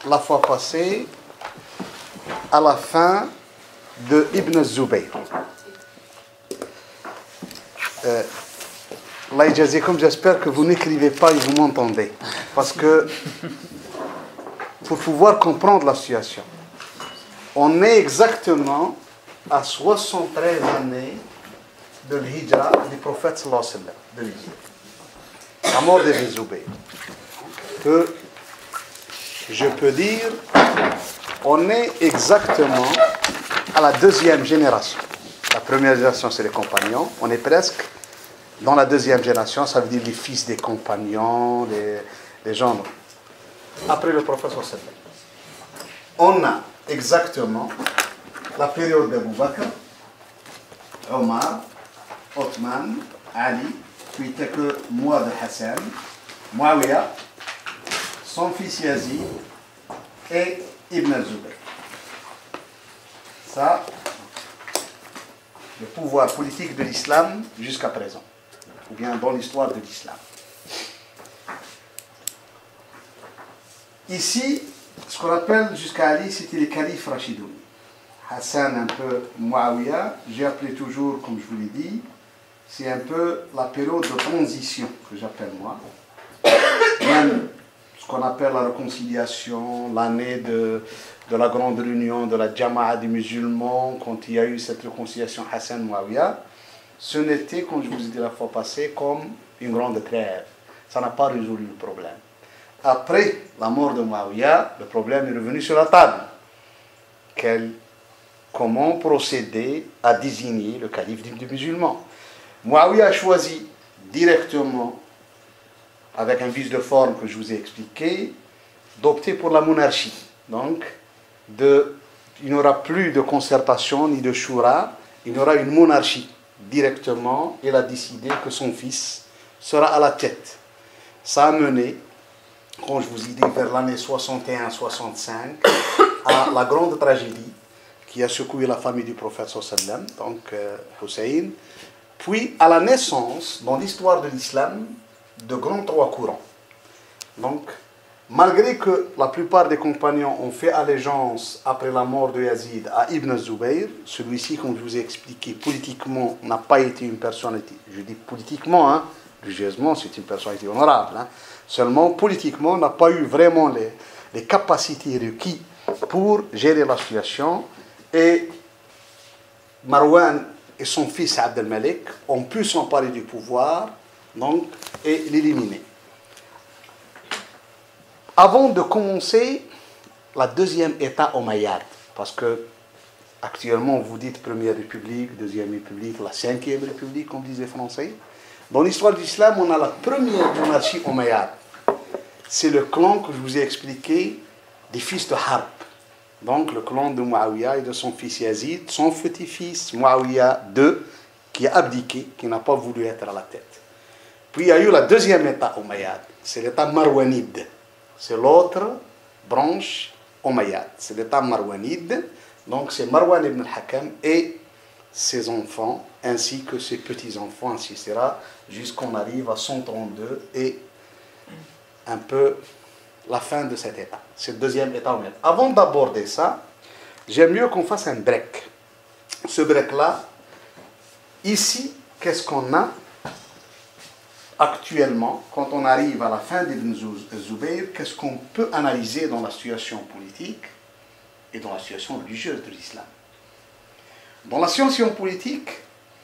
la fois passée à la fin de Ibn Zubayr. Allah Jazakum, j'espère que vous n'écrivez pas et vous m'entendez. Parce que, pour pouvoir comprendre la situation, on est exactement à 73 années de l'Hijra du prophète sallallahu alayhi wa sallam, de l'Hijra. La mort d'Ibn Zubayr. Que je peux dire, on est exactement à la deuxième génération. La première génération, c'est les compagnons. On est presque dans la deuxième génération, ça veut dire les fils des compagnons, les gens. Après le prophète sallallahu alayhi wa sallam. On a exactement la période d'Abu Bakr, Omar, Othman, Ali, puis que moi de Hassan, Muawiyah, son fils Yazid et Ibn Zubayr. Ça, le pouvoir politique de l'islam jusqu'à présent, ou bien dans l'histoire de l'islam. Ici, ce qu'on appelle jusqu'à Ali, c'était les califes Rashidoun. Hassan un peu, Muawiyah, j'ai appelé toujours, comme je vous l'ai dit, c'est un peu la période de transition que j'appelle moi. Même ce qu'on appelle la réconciliation, l'année de la grande réunion de la Jama'a des musulmans, quand il y a eu cette réconciliation Hassan-Muawiyah, ce n'était, comme je vous ai dit la fois passée, comme une grande trêve. Ça n'a pas résolu le problème. Après la mort de Muawiyah, le problème est revenu sur la table. Comment procéder à désigner le calife des musulmans? Muawiyah a choisi directement, avec un vice de forme que je vous ai expliqué, d'opter pour la monarchie. Donc, il n'y aura plus de concertation ni de shura, il y aura une monarchie. Directement, il a décidé que son fils sera à la tête. Ça a mené, comme je vous ai dit, vers l'année 61-65, à la grande tragédie qui a secoué la famille du prophète sallam, donc Hussein, puis à la naissance, dans l'histoire de l'islam, de grands trois courants. Donc, malgré que la plupart des compagnons ont fait allégeance après la mort de Yazid à Ibn Zubayr, celui-ci, comme je vous ai expliqué, politiquement n'a pas été une personnalité, je dis politiquement, hein, religieusement c'est une personnalité honorable, hein, seulement politiquement n'a pas eu vraiment les capacités requises pour gérer la situation, et Marwan et son fils Abd al-Malik ont pu s'emparer du pouvoir donc, et l'éliminer. Avant de commencer la deuxième État omeyyade, parce que actuellement vous dites Première République, Deuxième République, la Cinquième République, comme disait les Français, dans l'histoire de l'islam, on a la première monarchie omeyyade. C'est le clan que je vous ai expliqué des fils de Harb. Donc le clan de Muawiyah et de son fils Yazid, son petit-fils Muawiyah II, qui a abdiqué, qui n'a pas voulu être à la tête. Puis il y a eu la deuxième État omeyyade, c'est l'État marwanide. C'est l'autre branche omeyyade, c'est l'État marwanide. Donc c'est Marwan ibn al-Hakam et ses enfants, ainsi que ses petits-enfants, etc. Jusqu'on arrive à 132 et un peu la fin de cet État, c'est le deuxième État omeyyade. Avant d'aborder ça, j'aime mieux qu'on fasse un break. Ce break-là, ici, qu'est-ce qu'on a actuellement, quand on arrive à la fin d'Ibn Zubayr, qu'est-ce qu'on peut analyser dans la situation politique et dans la situation religieuse de l'islam? Dans la situation politique,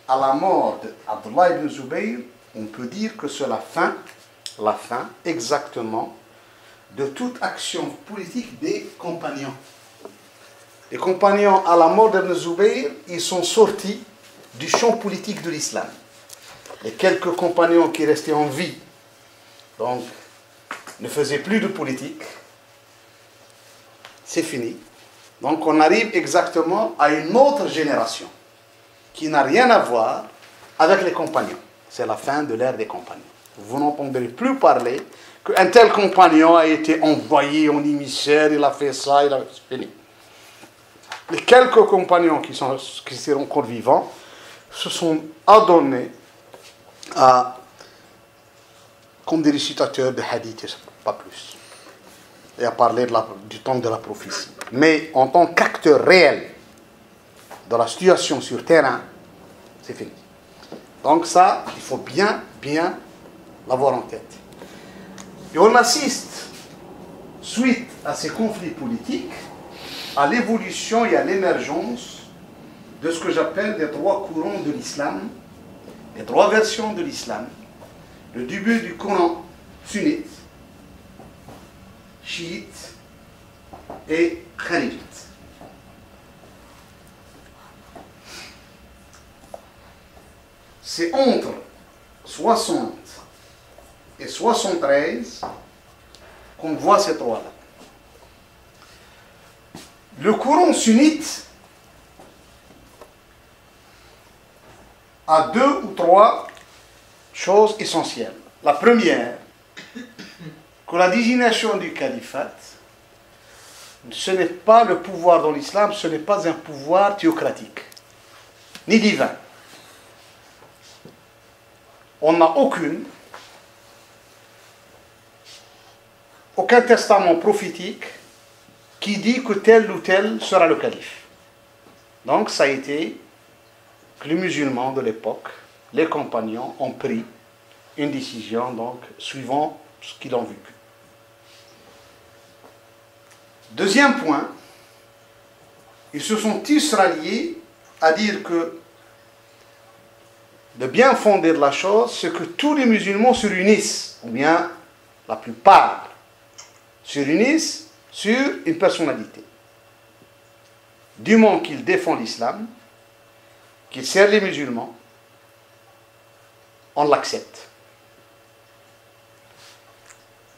à la mort d'Abdullah ibn Zubayr, on peut dire que c'est la fin exactement de toute action politique des compagnons. Les compagnons, à la mort d'Ibn Zubayr, ils sont sortis du champ politique de l'islam. Les quelques compagnons qui restaient en vie, donc, ne faisaient plus de politique. C'est fini. Donc, on arrive exactement à une autre génération qui n'a rien à voir avec les compagnons. C'est la fin de l'ère des compagnons. Vous n'entendrez plus parler qu'un tel compagnon a été envoyé en émissaire, il a fait ça, c'est fini. Les quelques compagnons qui sont encore vivants se sont adonnés comme des récitateurs de hadith, pas plus. et à parler du temps de la prophétie. Mais en tant qu'acteur réel de la situation sur terrain, c'est fini. Donc ça, il faut bien l'avoir en tête. Et on assiste, suite à ces conflits politiques, à l'évolution et à l'émergence de ce que j'appelle les trois courants de l'islam, les trois versions de l'islam. Le début du courant sunnite, chiite et khalifite. C'est entre 60 et 73 qu'on voit ces trois-là. Le courant sunnite a deux ou trois choses essentielles. La première, que la désignation du califat, ce n'est pas le pouvoir dans l'islam, ce n'est pas un pouvoir théocratique, ni divin. On n'a aucun testament prophétique qui dit que tel ou tel sera le calife. Donc ça a été que les musulmans de l'époque, les compagnons, ont pris une décision donc suivant ce qu'ils ont vu. Deuxième point, ils se sont tous ralliés à dire que le bien fondé de la chose, c'est que tous les musulmans se réunissent, ou bien la plupart se réunissent sur une personnalité. Du moment qu'il défend l'islam, qu'il sert les musulmans, on l'accepte.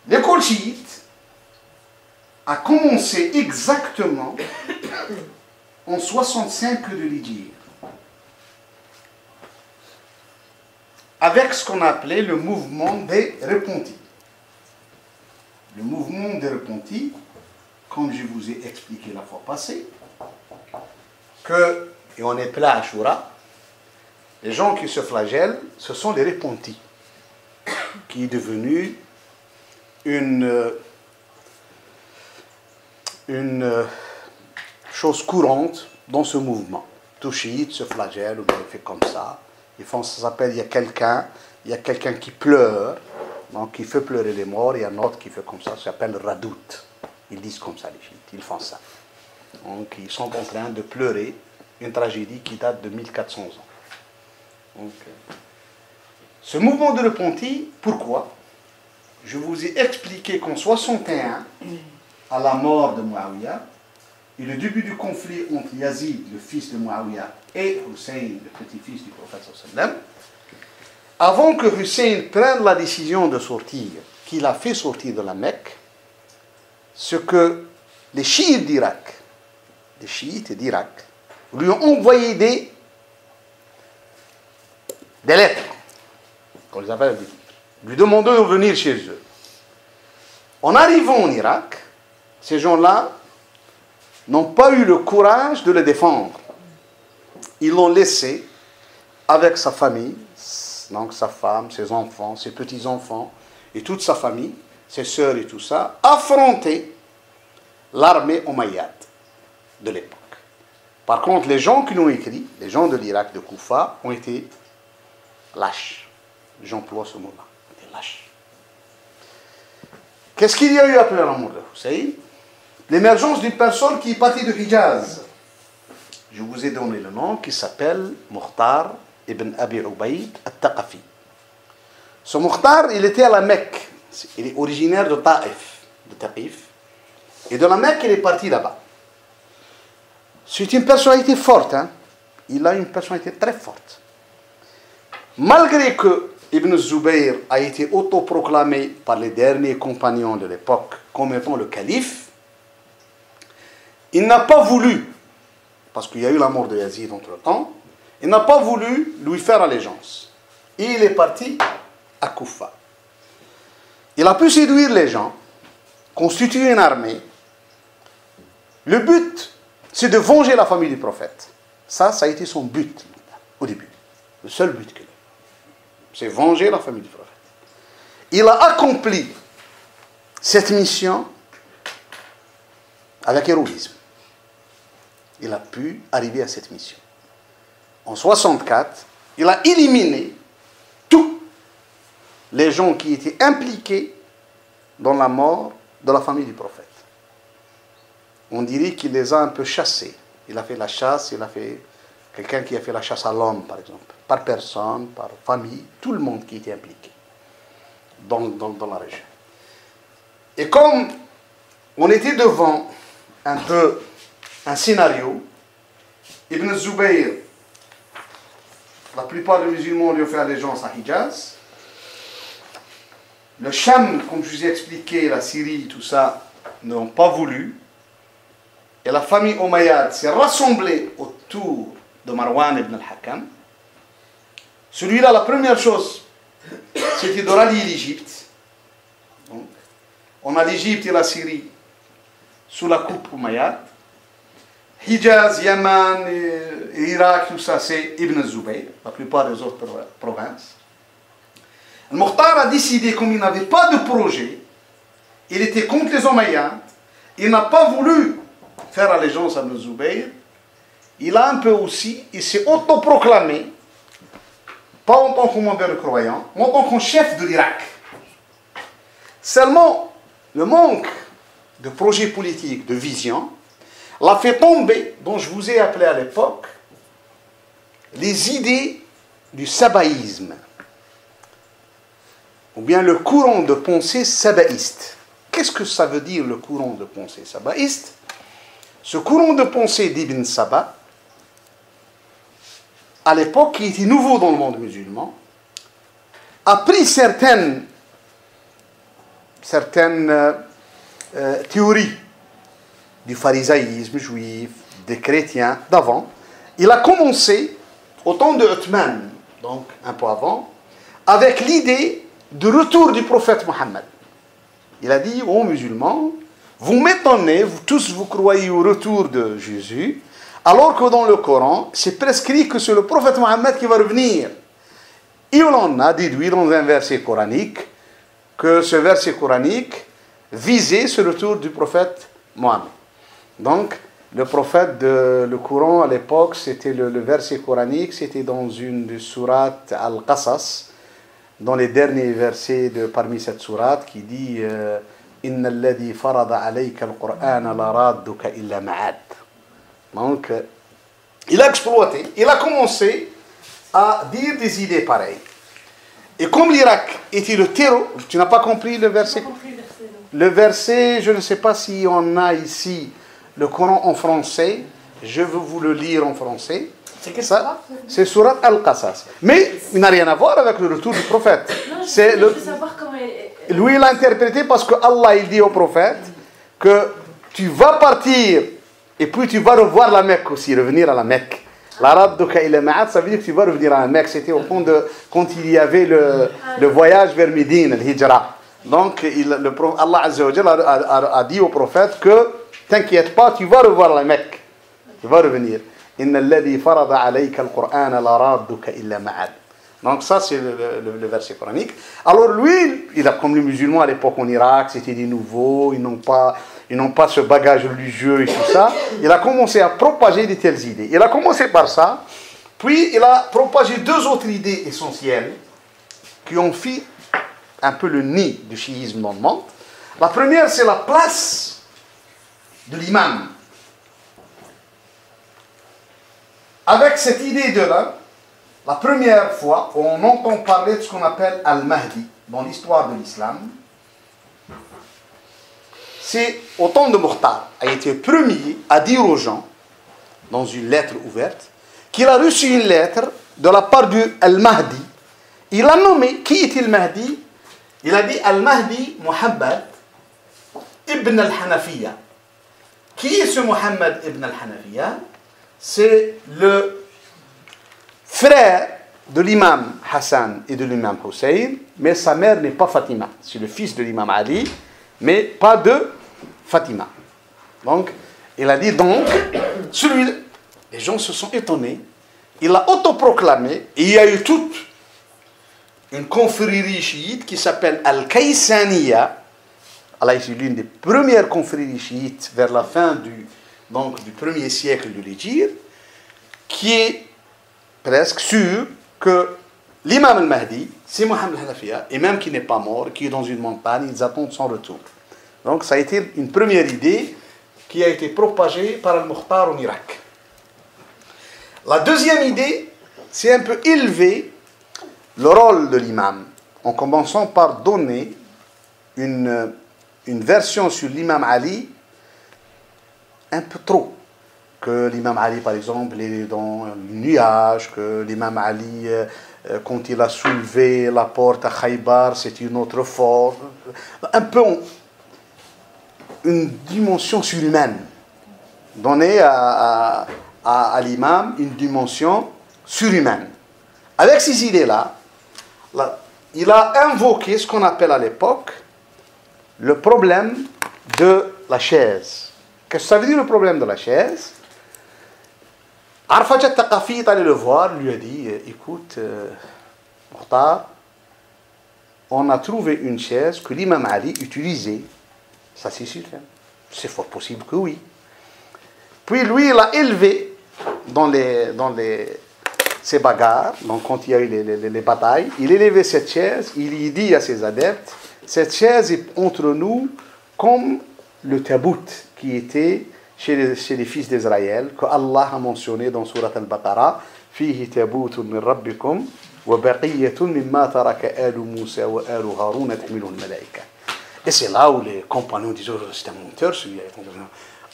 L'école chiite a commencé exactement en 65 de l'Hégire, avec ce qu'on appelait le mouvement des repentis. Le mouvement des repentis, comme je vous ai expliqué la fois passée, et on est plein à Ashura, les gens qui se flagellent, ce sont les repentis, qui est devenu une chose courante dans ce mouvement. Tout chiite se flagelle, ou bien il fait comme ça. Ça s'appelle, il y a quelqu'un qui pleure, donc qui fait pleurer les morts, il y a un autre qui fait comme ça s'appelle radout. Ils disent comme ça les chiites, ils font ça. Donc ils sont en train de pleurer une tragédie qui date de 1400 ans. Donc, ce mouvement de repentis, pourquoi? Je vous ai expliqué qu'en 61, à la mort de Muawiyah, et le début du conflit entre Yazid, le fils de Muawiyah, et Hussein, le petit-fils du prophète sallam, avant que Hussein prenne la décision de sortir, qu'il a fait sortir de la Mecque, ce que les chiites d'Irak, lui ont envoyé des lettres, qu'on les appelle, lui demandant de venir chez eux. En arrivant en Irak, ces gens-là n'ont pas eu le courage de le défendre. Ils l'ont laissé avec sa famille, donc sa femme, ses enfants, ses petits-enfants, et toute sa famille, ses sœurs et tout ça, affronter l'armée omeyyade de l'époque. Par contre, les gens qui l'ont écrit, les gens de l'Irak, de Koufa, ont été lâches. J'emploie ce mot-là, des lâches. Qu'est-ce qu'il y a eu après la mort de Hussein? L'émergence d'une personne qui est partie de Hijaz. Je vous ai donné le nom, qui s'appelle Mukhtar ibn Abi Ubayd al-Taqafi. Ce Mukhtar, il était à la Mecque. Il est originaire de Taif. Et de la Mecque, il est parti là-bas. C'est une personnalité forte. Il a une personnalité très forte. Malgré que Ibn Zubayr a été autoproclamé par les derniers compagnons de l'époque comme étant le calife, il n'a pas voulu, parce qu'il y a eu la mort de Yazid entre-temps, il n'a pas voulu lui faire allégeance. Et il est parti à Koufa. Il a pu séduire les gens, constituer une armée. Le but, c'est de venger la famille du prophète. Ça a été son but au début. Le seul but qu'il a. C'est venger la famille du prophète. Il a accompli cette mission avec héroïsme. Il a pu arriver à cette mission. En 64, il a éliminé tous les gens qui étaient impliqués dans la mort de la famille du prophète. On dirait qu'il les a un peu chassés. Il a fait la chasse, il a fait quelqu'un qui a fait la chasse à l'homme, par exemple. Par personne, par famille, tout le monde qui était impliqué dans la région. Et comme on était devant un scénario, Ibn Zubayr, la plupart des musulmans lui ont fait allégeance à Hijaz. Le Cham, comme je vous ai expliqué, la Syrie, tout ça, n'ont pas voulu. Et la famille Omeyyade s'est rassemblée autour de Marwan ibn al-Hakam. Celui-là, la première chose, c'était de rallier l'Égypte. On a l'Égypte et la Syrie sous la coupe Omeyyade. Hijaz, Yaman, Irak, tout ça, c'est Ibn Zubayr, la plupart des autres provinces. Al-Mukhtar a décidé, comme il n'avait pas de projet, il était contre les Omeyyades, il n'a pas voulu faire allégeance à Ibn Zubayr. Il a un peu aussi, il s'est autoproclamé, pas en tant que commandeur de croyants, mais en tant que chef de l'Irak. Seulement, le manque de projet politique, de vision, l'a fait tomber, dont je vous ai appelé à l'époque, les idées du sabaïsme, ou bien le courant de pensée sabaïste. Qu'est-ce que ça veut dire, le courant de pensée sabaïste? Ce courant de pensée d'Ibn Saba, à l'époque, qui était nouveau dans le monde musulman, a pris certaines théories du pharisaïsme juif, des chrétiens d'avant. Il a commencé, au temps de Uthman, donc un peu avant, avec l'idée du retour du prophète Mohammed. Il a dit aux musulmans, vous m'étonnez, vous tous vous croyez au retour de Jésus, alors que dans le Coran, c'est prescrit que c'est le prophète Mohammed qui va revenir. Et on en a déduit dans un verset coranique que ce verset coranique visait ce retour du prophète Mohammed. Donc, le prophète, le Coran à l'époque, c'était le verset coranique, c'était dans une des sourates Al-Qasas, dans les derniers versets parmi cette sourate, qui dit Inna alladhi farada alayka al-Qur'ana la radduka illa ma'ad. Donc, il a exploité, il a commencé à dire des idées pareilles. Et comme l'Irak était le terreau, tu n'as pas compris le verset? Le verset, je ne sais pas si on a ici le Coran en français, je veux vous le lire en français. C'est quelle sourate? C'est sourate Al-Qasas. Mais il n'a rien à voir avec le retour du prophète. Non, je veux savoir comment lui, il l'a interprété parce que Allah, il dit au prophète que tu vas partir et puis tu vas revoir la Mecque aussi, revenir à la Mecque. L'arabe de Kaïla Ma'ad, ça veut dire que tu vas revenir à la Mecque. C'était au fond de quand il y avait le voyage vers Médine, le Hijra. Donc, Allah Azza wa Jalla a dit au prophète que t'inquiète pas, tu vas revoir la Mecque. Tu vas revenir. Inna alladhi farada alayka al-Qur'ana la radduka illa ma'ad. Donc ça, c'est le verset coranique. Alors lui, comme les musulmans à l'époque en Irak, c'était des nouveaux, ils n'ont pas ce bagage religieux et tout ça. Il a commencé à propager de telles idées. Il a commencé par ça, puis il a propagé deux autres idées essentielles qui ont fait un peu le nid du chiisme dans le monde. La première, c'est la place de l'imam. Avec cette idée de là, la première fois où on entend parler de ce qu'on appelle Al-Mahdi dans l'histoire de l'islam, c'est au temps de Mukhtar, a été le premier à dire aux gens, dans une lettre ouverte, qu'il a reçu une lettre de la part du Al-Mahdi. Il a nommé qui était le Mahdi. Il a dit Al-Mahdi Muhammad ibn al-Hanafiya. Qui est ce Muhammad ibn al-Hanafiya? C'est le frère de l'imam Hassan et de l'imam Hussein, mais sa mère n'est pas Fatima. C'est le fils de l'imam Ali, mais pas de Fatima. Donc, il a dit donc, celui-là, les gens se sont étonnés, il l'a autoproclamé, et il y a eu toute une confrérie chiite qui s'appelle Al-Kaysaniya, Allah, c'est l'une des premières confréries chiites vers la fin du 1er siècle de l'Hégire, qui est presque sûr que l'imam al-Mahdi, c'est Mohammed al-Hanafiya, et même qui n'est pas mort, qui est dans une montagne, ils attendent son retour. Donc ça a été une première idée qui a été propagée par Al-Mukhtar en Irak. La deuxième idée, c'est un peu élever le rôle de l'imam, en commençant par donner une version sur l'imam Ali un peu trop. Que l'imam Ali, par exemple, est dans un nuage, que l'imam Ali, quand il a soulevé la porte à Khaybar, c'est une autre force. Un peu une dimension surhumaine. Donner à l'imam une dimension surhumaine. Avec ces idées-là, il a invoqué ce qu'on appelle à l'époque le problème de la chaise. Qu'est-ce que ça veut dire le problème de la chaise? Arfat al-Thaqafi est allé le voir, lui a dit, écoute, Mukhtar, on a trouvé une chaise que l'imam Ali utilisait. Ça c'est sûr, hein? C'est fort possible que oui. Puis lui, il l'a élevé dans ces bagarres, donc quand il y a eu les batailles, il a élevé cette chaise, il dit à ses adeptes, cette chaise est entre nous comme le tabout qui était chez les fils d'Israël, que Allah a mentionné dans Surat Al-Baqarah, فيه تابوت من ربكم وبقية مما ترك آل موسى وآل هارون تحمله الملائكة. Et c'est là où les compagnons disent, oh, c'est un menteur celui-là.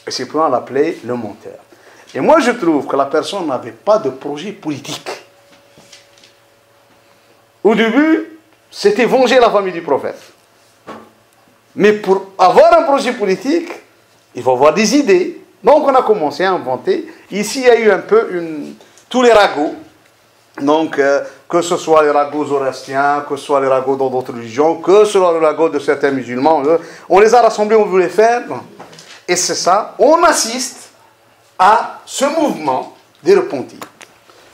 Et c'est pour l'appeler le menteur. Et moi je trouve que la personne n'avait pas de projet politique. Au début, c'était venger la famille du prophète. Mais pour avoir un projet politique, il faut avoir des idées. Donc on a commencé à inventer. Ici, il y a eu un peu tous les ragots. Donc, que ce soit les ragots zoroastriens, que ce soit les ragots dans d'autres religions, que ce soit les ragots de certains musulmans, on les a rassemblés, on voulait faire. Et c'est ça, on assiste à ce mouvement des repentis.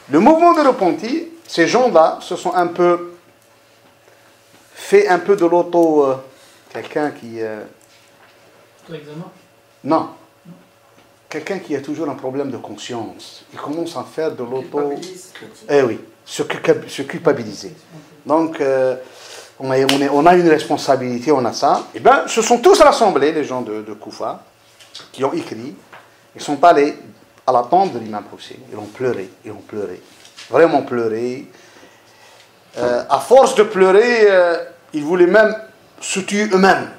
Le mouvement des repentis, ces gens-là se sont un peu fait un peu de l'auto... quelqu'un qui... Non. Quelqu'un qui a toujours un problème de conscience. Il commence à faire de l'auto... Eh oui, se culpabiliser. Donc, on a une responsabilité, on a ça. Eh bien, se sont tous rassemblés, les gens de Koufa, qui ont écrit. Ils sont allés à la tombe de l'imam Hussein. Ils ont pleuré. Vraiment pleuré. À force de pleurer, ils voulaient même se tuer eux-mêmes.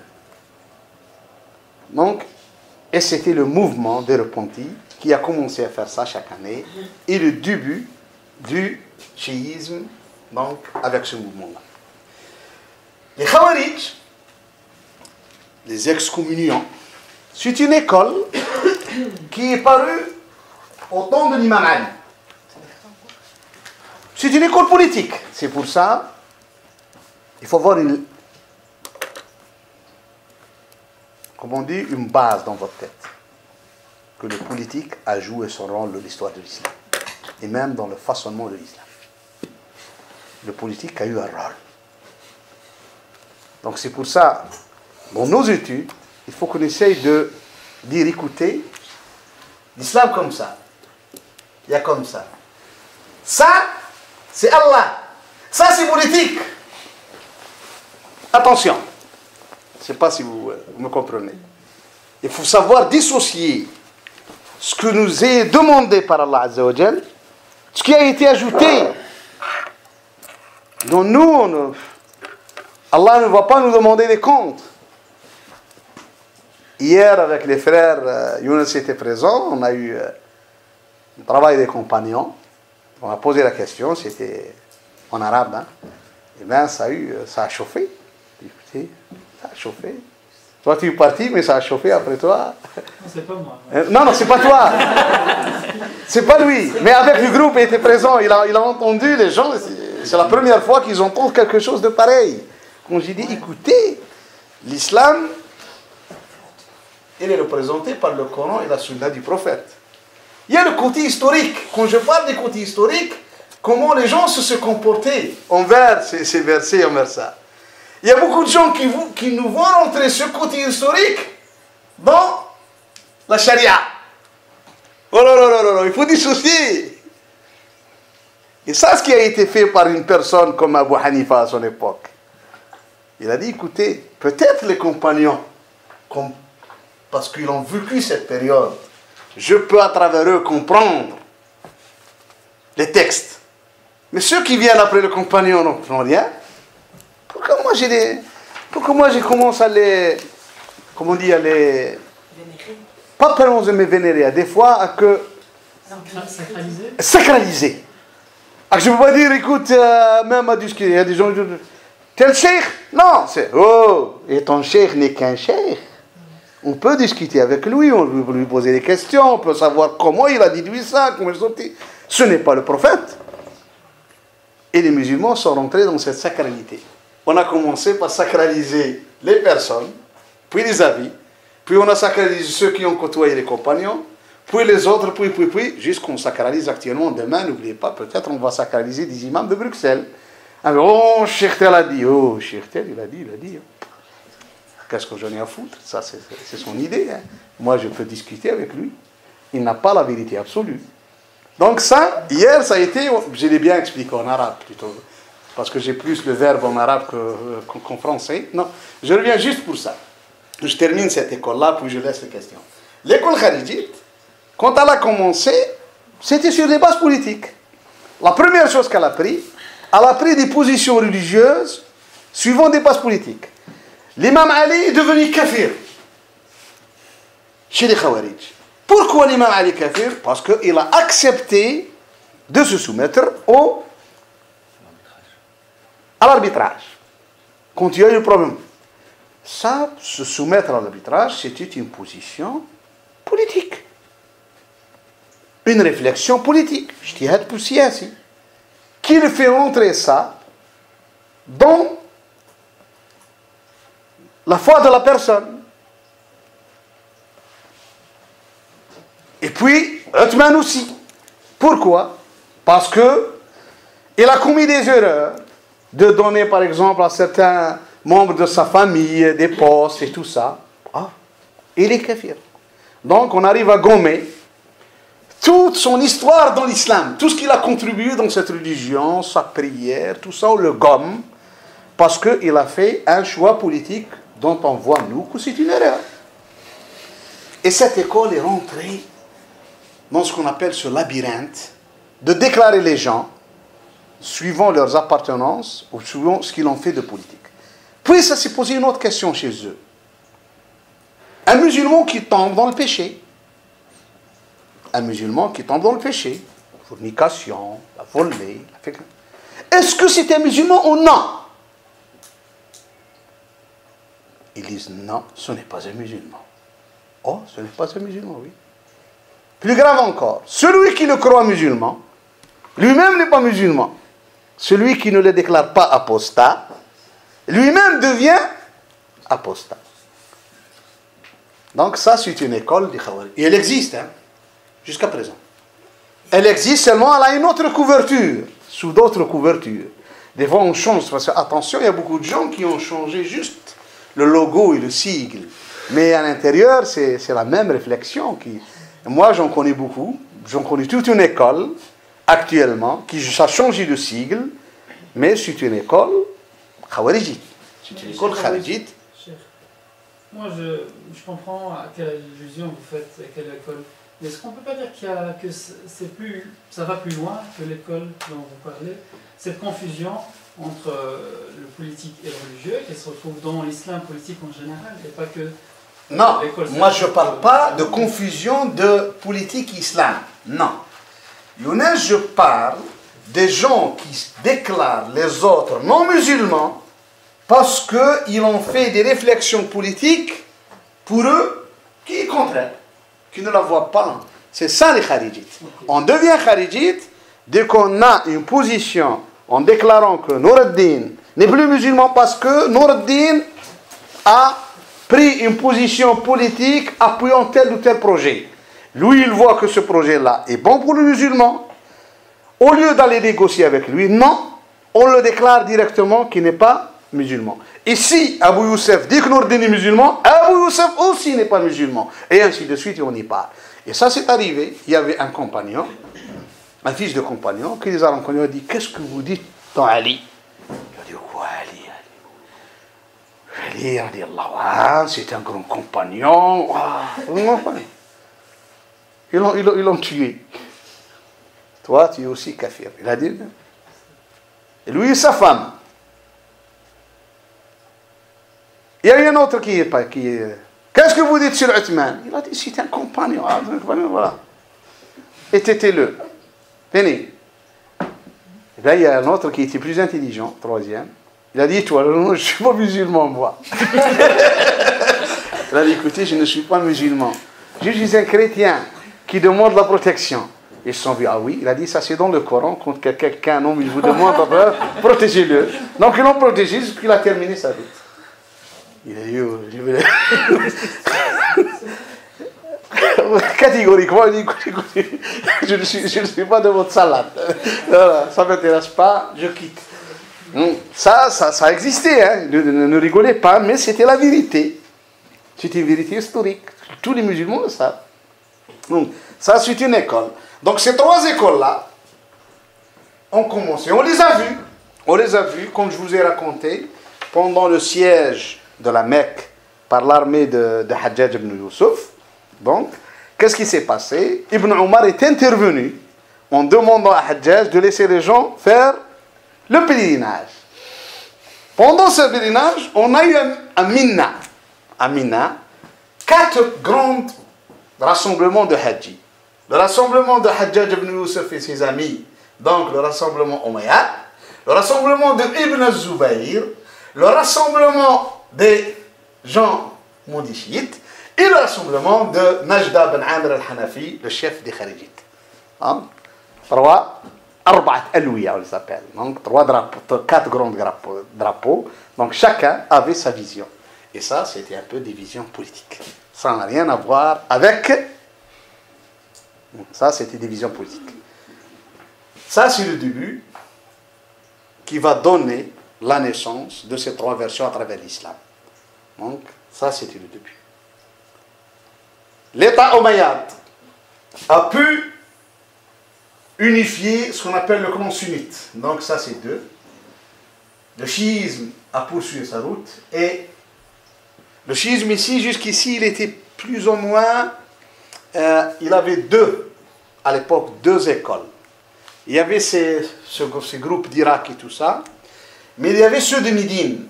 Donc, et c'était le mouvement des repentis qui a commencé à faire ça chaque année, et le début du chiisme, donc, avec ce mouvement-là. Les Khawarij, les excommuniants, c'est une école qui est parue au temps de l'imam Ali. C'est une école politique. C'est pour ça, il faut avoir une base dans votre tête. Que le politique a joué son rôle dans l'histoire de l'islam. Et même dans le façonnement de l'islam. Le politique a eu un rôle. Donc c'est pour ça, dans nos études, il faut qu'on essaye de dire, écoutez, l'islam comme ça. Il y a comme ça. Ça, c'est Allah. Ça, c'est politique. Attention. Je ne sais pas si vous me comprenez. Il faut savoir dissocier ce que nous est demandé par Allah Azza wa Jal, ce qui a été ajouté. Donc nous, Allah ne va pas nous demander des comptes. Hier, avec les frères, Younes était présent, on a eu un travail des compagnons. On a posé la question, c'était en arabe. Hein. Et bien, ça a chauffé. Écoutez, ça a chauffé. Toi, tu es parti, mais ça a chauffé après toi. Non, c'est pas moi. Non, c'est pas toi. C'est pas lui. Mais avec le groupe, il était présent. Il a entendu les gens. C'est la première fois qu'ils entendent quelque chose de pareil. Quand j'ai dit, écoutez, l'islam, il est représenté par le Coran et la Sunna du prophète. Il y a le côté historique. Quand je parle des côtés historiques, comment les gens se comportaient envers ces versets, envers ça. Il y a beaucoup de gens qui nous voient rentrer ce côté historique dans la charia. Oh là là là là, il faut dissocier. Et ça, ce qui a été fait par une personne comme Abu Hanifa à son époque. Il a dit, écoutez, peut-être les compagnons, parce qu'ils ont vécu cette période, je peux à travers eux comprendre les textes. Mais ceux qui viennent après le compagnon n'ont rien. Pourquoi moi j'ai commencé à les... Comment on dit, à les... Pas vraiment de me vénérer, des fois à que... Sacraliser. Je ne peux pas dire, écoute, même à discuter, il y a des gens qui disent, tel cheikh? Non, c'est, oh, et ton cheikh n'est qu'un cheikh. On peut discuter avec lui, on peut lui poser des questions, on peut savoir comment il a déduit ça, comment il est sorti. Ce n'est pas le prophète. Et les musulmans sont rentrés dans cette sacralité. On a commencé par sacraliser les personnes, puis les avis, puis on a sacralisé ceux qui ont côtoyé les compagnons, puis les autres, puis, jusqu'on sacralise actuellement. Demain, n'oubliez pas, peut-être on va sacraliser des imams de Bruxelles. Alors, oh, Cheikh Tel a dit, oh, Cheikh Tel, il a dit. Qu'est-ce que j'en ai à foutre? Ça, c'est son idée. Hein. Moi, je peux discuter avec lui. Il n'a pas la vérité absolue. Donc ça, hier, ça a été, je l'ai bien expliqué en arabe plutôt, parce que j'ai plus le verbe en arabe qu'en français. Non, je reviens juste pour ça. Je termine cette école-là, puis je laisse les questions. L'école kharijite, quand elle a commencé, c'était sur des bases politiques. La première chose qu'elle a pris, elle a pris des positions religieuses suivant des bases politiques. L'imam Ali est devenu kafir chez les Khawarij. Pourquoi l'imam Ali est kafir? Parce qu'il a accepté de se soumettre à l'arbitrage. Quand il y a eu le problème. Ça, se soumettre à l'arbitrage, c'était une position politique. Une réflexion politique. Ijtihad siyasi. Qui le fait entrer ça dans la foi de la personne. Et puis, Uthman aussi. Pourquoi? Parce que il a commis des erreurs de donner, par exemple, à certains membres de sa famille des postes et tout ça. Ah, il est kafir. Donc, on arrive à gommer toute son histoire dans l'islam, tout ce qu'il a contribué dans cette religion, sa prière, tout ça, on le gomme, parce qu'il a fait un choix politique dont on voit, nous, que c'est une erreur. Et cette école est rentrée dans ce qu'on appelle ce labyrinthe de déclarer les gens suivant leurs appartenances ou suivant ce qu'ils ont fait de politique. Puis ça s'est posé une autre question chez eux. Un musulman qui tombe dans le péché. Un musulman qui tombe dans le péché. La fornication, la volée. Est-ce que c'est un musulman ou non? Ils disent non, ce n'est pas un musulman. Oh, ce n'est pas un musulman, oui. Plus grave encore, celui qui le croit musulman, lui-même n'est pas musulman. Celui qui ne le déclare pas apostat, lui-même devient apostat. Donc ça, c'est une école des Khawarij. Et elle existe, hein, jusqu'à présent. Elle existe seulement, elle a une autre couverture, sous d'autres couvertures. Des fois, on change, parce que, attention, il y a beaucoup de gens qui ont changé juste le logo et le sigle. Mais à l'intérieur, c'est la même réflexion. Moi, j'en connais beaucoup. J'en connais toute une école, actuellement, qui a changé de sigle, mais c'est une école khawarijite. C'est une école khawarijite. Moi, je comprends à quelle allusion vous faites, à quelle école. Mais est-ce qu'on ne peut pas dire que ça va plus loin que l'école dont vous parlez? Cette confusion entre le politique et le religieux, qui se retrouve dans l'islam politique en général, et pas que... Non, moi je ne parle pas de confusion de politique islam. Non. Younes, je parle des gens qui déclarent les autres non musulmans parce qu'ils ont fait des réflexions politiques pour eux qui est contraire, qui ne la voient pas. C'est ça les Kharijites. On devient Kharijite dès qu'on a une position en déclarant que Noureddin n'est plus musulman parce que Noureddin a pris une position politique appuyant tel ou tel projet. Lui, il voit que ce projet-là est bon pour le musulman. Au lieu d'aller négocier avec lui, non, on le déclare directement qu'il n'est pas musulman. Et si Abu Youssef dit que Nourdin est musulman, Abu Youssef aussi n'est pas musulman. Et ainsi de suite, et on y part. Et ça, c'est arrivé. Il y avait un compagnon, un fils de compagnon, qui les a rencontrés. Il a dit, qu'est-ce que vous dites dans Ali? Il a dit, quoi Ali, radiallahu anhu, c'est un grand compagnon. Ils l'ont tué. Toi, tu es aussi kafir. Il a dit. Et lui et sa femme. Il y a un autre qui est. Qu'est-ce que vous dites sur Uthman? Il a dit, c'est un compagnon. Voilà. Et t'étais-le. Tenez. Et là, il y a un autre qui était plus intelligent, troisième. Il a dit, toi, je ne suis pas musulman, moi. Il a dit, écoutez, je ne suis pas musulman. Je suis un chrétien qui demande la protection. Ils se sont vus, ah oui, il a dit, ça c'est dans le Coran, quand quelqu'un, un homme, il vous demande, protégez-le. Donc ils l'ont protégé jusqu'il a terminé sa vie. Il a dit, catégoriquement, il dit, écoutez, je ne suis pas de votre salade. Voilà, ça ne m'intéresse pas, je quitte. Ça a existé, hein. Ne rigolez pas, mais c'était la vérité. C'était une vérité historique. Tous les musulmans le savent. Donc, ça, c'est une école. Donc, ces trois écoles-là ont commencé. On les a vues, comme je vous ai raconté, pendant le siège de la Mecque par l'armée de Hajjaj ibn Yusuf. Donc, qu'est-ce qui s'est passé? Ibn Omar est intervenu en demandant à Hajjaj de laisser les gens faire le pèlerinage. Pendant ce pèlerinage, on a eu à Mina 4 grands rassemblements de Hajji. Le rassemblement de Hajjaj ibn Yusuf et ses amis, donc le rassemblement Omeyyad, le rassemblement de Ibn Zubayr, le rassemblement des gens maudits et le rassemblement de Najda ben Amr al-Hanafi, le chef des Kharijites. Hein? 4 alwiya, on les appelle. Donc 4 grands drapeaux. Donc chacun avait sa vision. Et ça, c'était un peu des visions politiques. Ça n'a rien à voir avec... Ça, c'était des visions politiques. Ça, c'est le début qui va donner la naissance de ces 3 versions à travers l'islam. Donc, ça, c'était le début. L'État omeyyade a pu unifier ce qu'on appelle le clan sunnite. Donc, ça, c'est 2. Le chiisme a poursuivi sa route. Et le chiisme ici, jusqu'ici, il était plus ou moins... il avait à l'époque, 2 écoles. Il y avait ces groupes d'Irak et tout ça, mais il y avait ceux de Médine.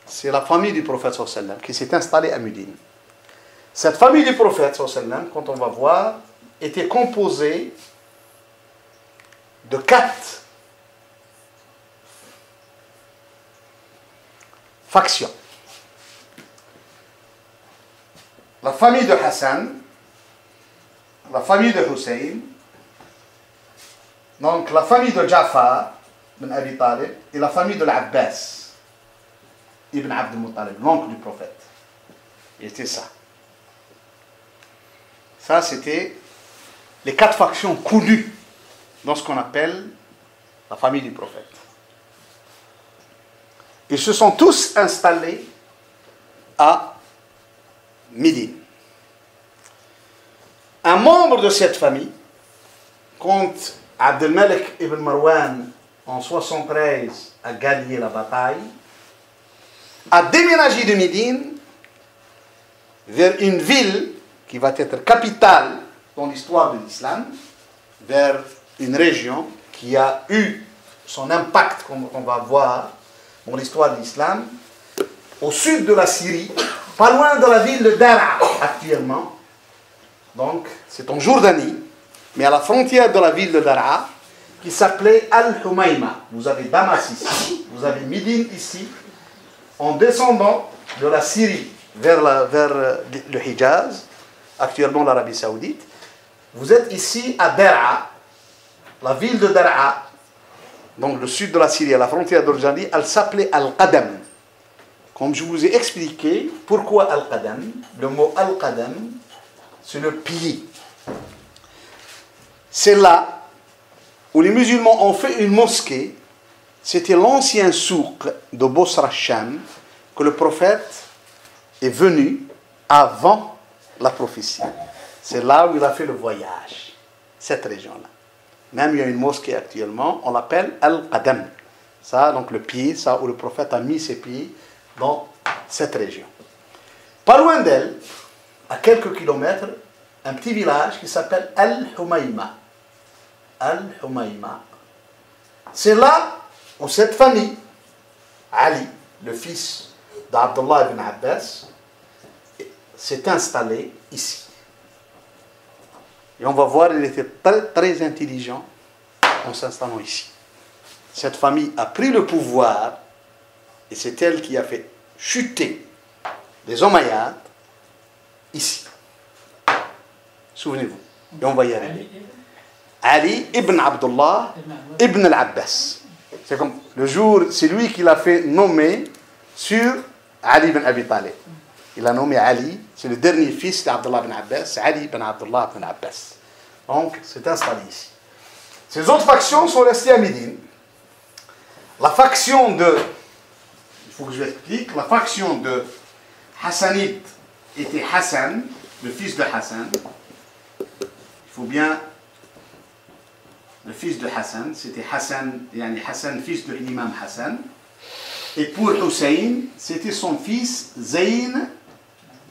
C'est la famille du prophète sallallahu alayhi wa sallam qui s'est installée à Médine. Cette famille du prophète sallallahu alayhi wa sallam, quand on va voir, était composée de 4 factions. La famille de Hassan, la famille de Hussein, donc la famille de Jafar ibn Abi Talib et la famille de l'Abbas ibn Abd al-Muttalib, l'oncle du prophète. Et c'était ça. Ça, c'était les 4 factions connues dans ce qu'on appelle la famille du prophète. Ils se sont tous installés à Médine. Un membre de cette famille, quand Abdelmalek ibn Marwan, en 73, a gagné la bataille, a déménagé de Médine vers une ville qui va être capitale dans l'histoire de l'islam, vers une région qui a eu son impact, comme on va voir, dans l'histoire de l'islam, au sud de la Syrie, pas loin de la ville de Daraa actuellement. Donc, c'est en Jordanie, mais à la frontière de la ville de Daraa, qui s'appelait Al-Humayma. Vous avez Damas ici, vous avez Médine ici. En descendant de la Syrie vers le Hijaz, actuellement l'Arabie Saoudite, vous êtes ici à Daraa, la ville de Daraa, donc le sud de la Syrie, à la frontière de la Jordanie, elle s'appelait Al-Qadam. Comme je vous ai expliqué, pourquoi Al-Qadam? Le mot Al-Qadam, c'est le pied. C'est là où les musulmans ont fait une mosquée c'était l'ancien souk de Bosra Sham que le prophète est venu avant la prophétie. C'est là où il a fait le voyage, cette région-là. Même il y a une mosquée actuellement, on l'appelle Al-Qadam. Ça, donc le pied, ça où le prophète a mis ses pieds dans cette région. Pas loin d'elle, à quelques kilomètres, un petit village qui s'appelle Al-Humayma. Al-Humayma. C'est là où cette famille, Ali, le fils d'Abdullah ibn Abbas, s'est installé ici. Et on va voir, il était très, très intelligent en s'installant ici. Cette famille a pris le pouvoir et c'est elle qui a fait chuter les Omeyyades ici. Souvenez-vous. Et on va y arriver. Ali ibn Abdullah ibn al-Abbas. C'est comme le jour, c'est lui qui l'a fait nommer sur Ali ibn Abi Talib. Il a nommé Ali, c'est le dernier fils d'Abdullah ibn Abbas, Ali ibn Abdullah ibn Abbas. Donc, c'est installé ici. Ces autres factions sont restées à Médine. La faction de, il faut que je vous explique, la faction de Hassanite était Hassan, le fils de Hassan. Il faut bien, le fils de Hassan, c'était Hassan, yani Hassan, fils de l'imam Hassan. Et pour Hussein, c'était son fils Zayn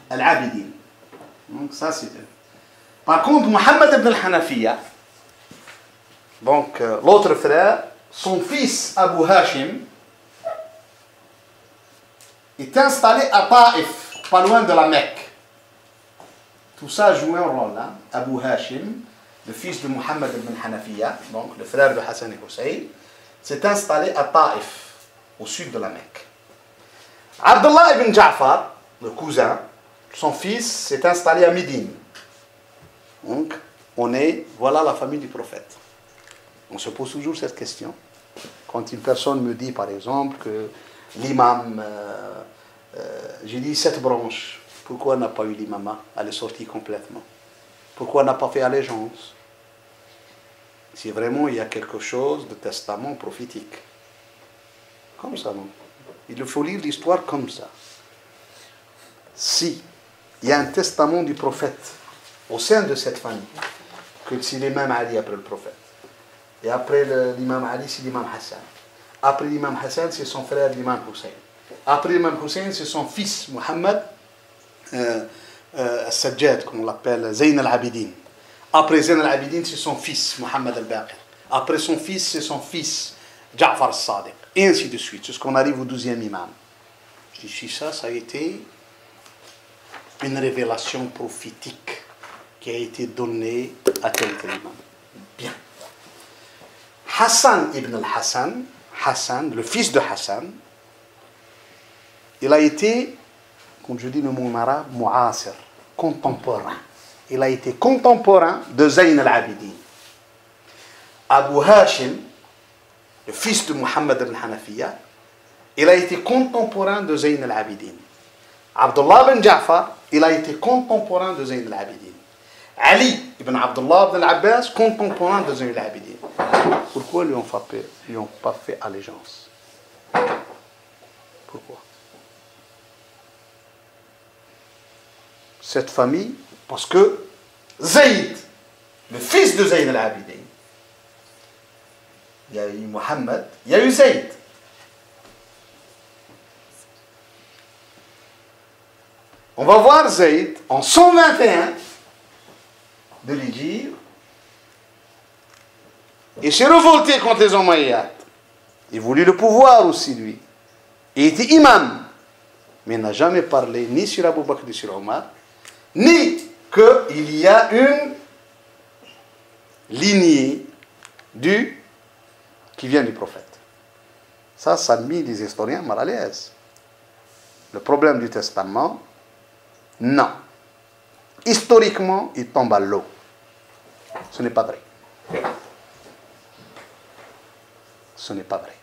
al-Abidin. Donc ça c'était. Par contre, Mohammed ibn al-Hanafiya, donc l'autre frère, son fils Abu Hashim, est installé à Taïf, pas loin de la Mecque. Tout ça jouait un rôle. Hein? Abu Hashim, le fils de Mohammed ibn al-Hanafiya, donc le frère de Hassan et Hussein, s'est installé à Taïf, au sud de la Mecque. Abdullah ibn Ja'far, le cousin, son fils, s'est installé à Médine. Donc, voilà la famille du prophète. On se pose toujours cette question. Quand une personne me dit, par exemple, que l'imam, j'ai dit 7 branches, pourquoi n'a pas eu l'imama? Elle est sortie complètement. Pourquoi n'a pas fait allégeance? Si vraiment il y a quelque chose de testament prophétique. Comme ça, non? Il faut lire l'histoire comme ça. Si il y a un testament du prophète au sein de cette famille, que c'est l'imam Ali après le prophète, et après l'imam Ali, c'est l'imam Hassan. Après l'imam Hassan, c'est son frère l'imam Hussein. Après l'imam Hussein, c'est son fils Mohammed al-Sajjad, comme on l'appelle, Zayn al-Abidin. Après Zayn al-Abidin, c'est son fils Mohammed al-Baqir. Après son fils, c'est son fils Ja'far al-Sadiq. Et ainsi de suite, jusqu'on arrive au 12e imam. Je dis, ça a été une révélation prophétique qui a été donnée à tel imam. Bien. Hassan ibn al-Hassan, Hassan, le fils de Hassan, il a été, comme je dis le mot en arabe, mu'asir, contemporain. Il a été contemporain de Zayn al-Abidin. Abu Hashim, le fils de Mohammed ibn Hanafiya, il a été contemporain de Zayn al-Abidin. Abdullah ibn Ja'far, il a été contemporain de Zayn al-Abidin. Ali ibn Abdullah ibn al-Abbas, contemporain de Zayn al-Abidin. Pourquoi ils lui ont pas fait allégeance? Pourquoi? Cette famille, parce que Zayd, le fils de Zayn al-Abidin, il y a eu Mohammed, il y a eu Zayd. On va voir Zayd en 121 de l'Hégire. Il s'est révolté contre les Omeyyades. Il voulut le pouvoir aussi, lui. Il était imam. Mais il n'a jamais parlé ni sur Abu Bakr ni sur Omar, ni qu'il y a une lignée qui vient du prophète. Ça a mis les historiens mal à l'aise. Le problème du testament, non. Historiquement, il tombe à l'eau. Ce n'est pas vrai. Ce n'est pas vrai.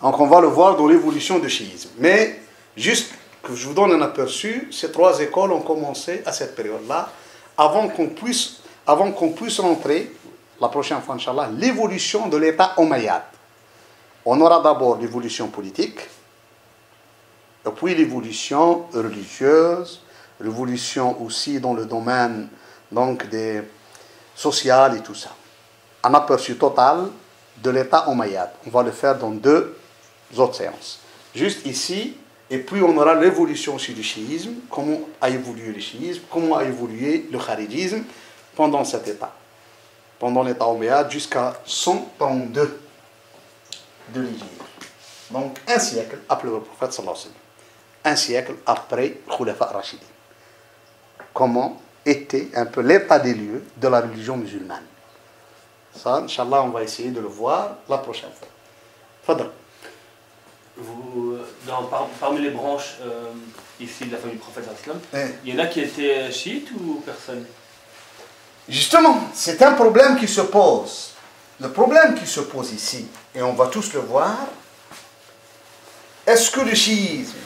Donc on va le voir dans l'évolution du chiisme. Mais juste que je vous donne un aperçu, ces 3 écoles ont commencé à cette période-là, avant qu'on puisse rentrer, la prochaine fois, Inch'Allah, l'évolution de l'État omeyyade. on aura d'abord l'évolution politique, et puis l'évolution religieuse, l'évolution aussi dans le domaine donc, des social et tout ça. Un aperçu total de l'État omeyyade. On va le faire dans 2 autres séances. Juste ici, et puis on aura l'évolution aussi du chiisme, comment a évolué le chiisme, comment a évolué le kharidisme pendant cet État. Pendant l'État omeyyade jusqu'à 132 de l'Hégire. Donc un siècle après le prophète sallallahu alayhi wa sallam. Un siècle après Khulafa Rashidin. Comment était un peu l'état des lieux de la religion musulmane. Ça, Inch'Allah, on va essayer de le voir la prochaine fois. Fadl. Parmi les branches ici de la famille du prophète sallam, il y en a qui étaient chiites ou personne? Justement, c'est un problème qui se pose. Le problème qui se pose ici, et on va tous le voir, est-ce que le chiisme,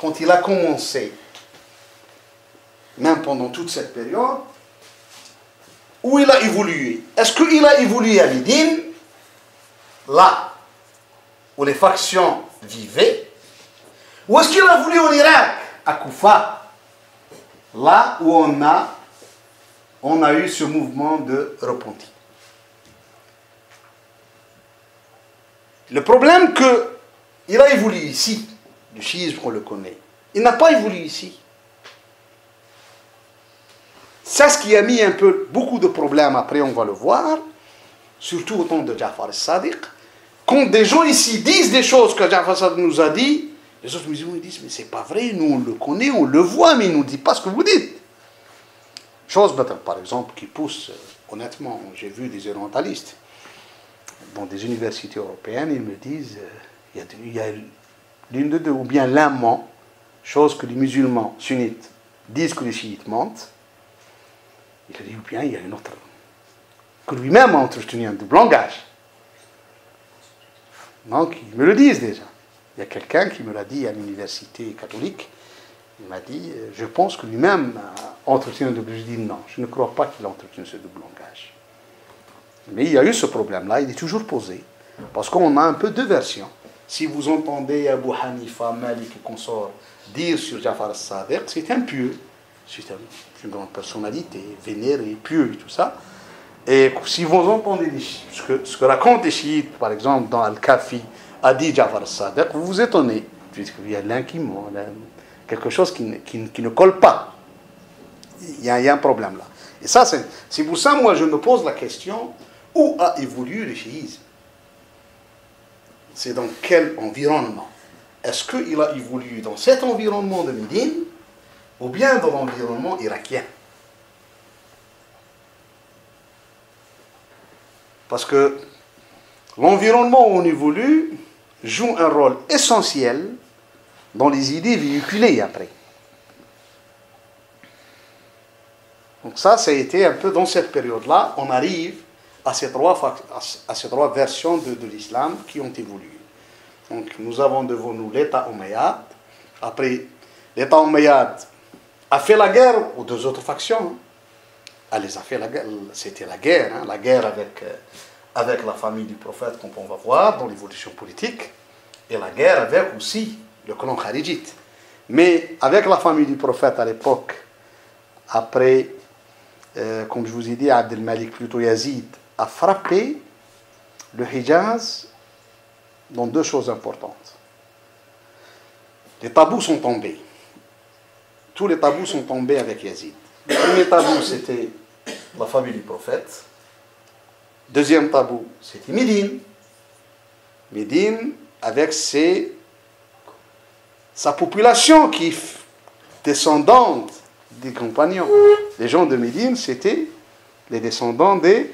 quand il a commencé, même pendant toute cette période, où il a évolué? Est-ce qu'il a évolué à Médine, là où les factions vivaient, ou est-ce qu'il a voulu en Irak, à Koufa, là où on a eu ce mouvement de repenti? Le problème qu'il a évolué ici, le chiisme qu'on le connaît, il n'a pas évolué ici. C'est ce qui a mis un peu beaucoup de problèmes, après on va le voir, surtout au temps de Ja'far al-Sadiq. Quand des gens ici disent des choses que Ja'far al-Sadiq nous a dit, les autres musulmans disent, mais c'est pas vrai, nous on le connaît, on le voit, mais il ne nous dit pas ce que vous dites. Chose, par exemple, qui pousse, honnêtement, j'ai vu des orientalistes, dans des universités européennes, ils me disent, il y a l'une de deux, ou bien l'un ment, chose que les musulmans sunnites disent que les chiites mentent. Il a dit, ou bien il y a une autre, que lui-même a entretenu un double langage. Donc, ils me le disent déjà. Il y a quelqu'un qui me l'a dit à l'université catholique. Il m'a dit, je pense que lui-même a entretenu un double langage. Je dis, non, je ne crois pas qu'il a entretenu ce double langage. Mais il y a eu ce problème-là, il est toujours posé. Parce qu'on a un peu 2 versions. Si vous entendez Abu Hanifa, Malik et consorts dire sur Ja'far al-Sadiq, c'est un pieux. C'est une grande personnalité, vénérée, pieux et tout ça. Et si vous entendez ce que racontent les chiites, par exemple, dans Al-Kafi, a dit Ja'far al-Sadiq, vous vous étonnez. Puisqu'il y a l'un qui ment, quelque chose qui ne colle pas. Il y a un problème là. Et ça, c'est pour ça, moi, je me pose la question, où a évolué le chiisme? C'est dans quel environnement? Est-ce qu'il a évolué dans cet environnement de Médine, ou bien dans l'environnement irakien? Parce que l'environnement où on évolue joue un rôle essentiel dans les idées véhiculées après. Donc ça a été un peu dans cette période-là, on arrive à ces 3 versions de l'islam qui ont évolué. Donc nous avons devant nous l'État omeyyade. Après, l'État omeyyade a fait la guerre aux 2 autres factions. Elle les a fait la guerre, c'était la guerre avec la famille du prophète, comme on va voir dans l'évolution politique, et la guerre avec aussi le clan kharijite. Mais avec la famille du prophète à l'époque, après, comme je vous ai dit, Abd al-Malik, plutôt Yazid, a frappé le Hijaz dans 2 choses importantes. Les tabous sont tombés. Tous les tabous sont tombés avec Yazid. Le premier tabou, c'était la famille du prophète. Deuxième tabou, c'était Médine. Médine, avec sa population qui est descendante des compagnons. Les gens de Médine, c'était les descendants des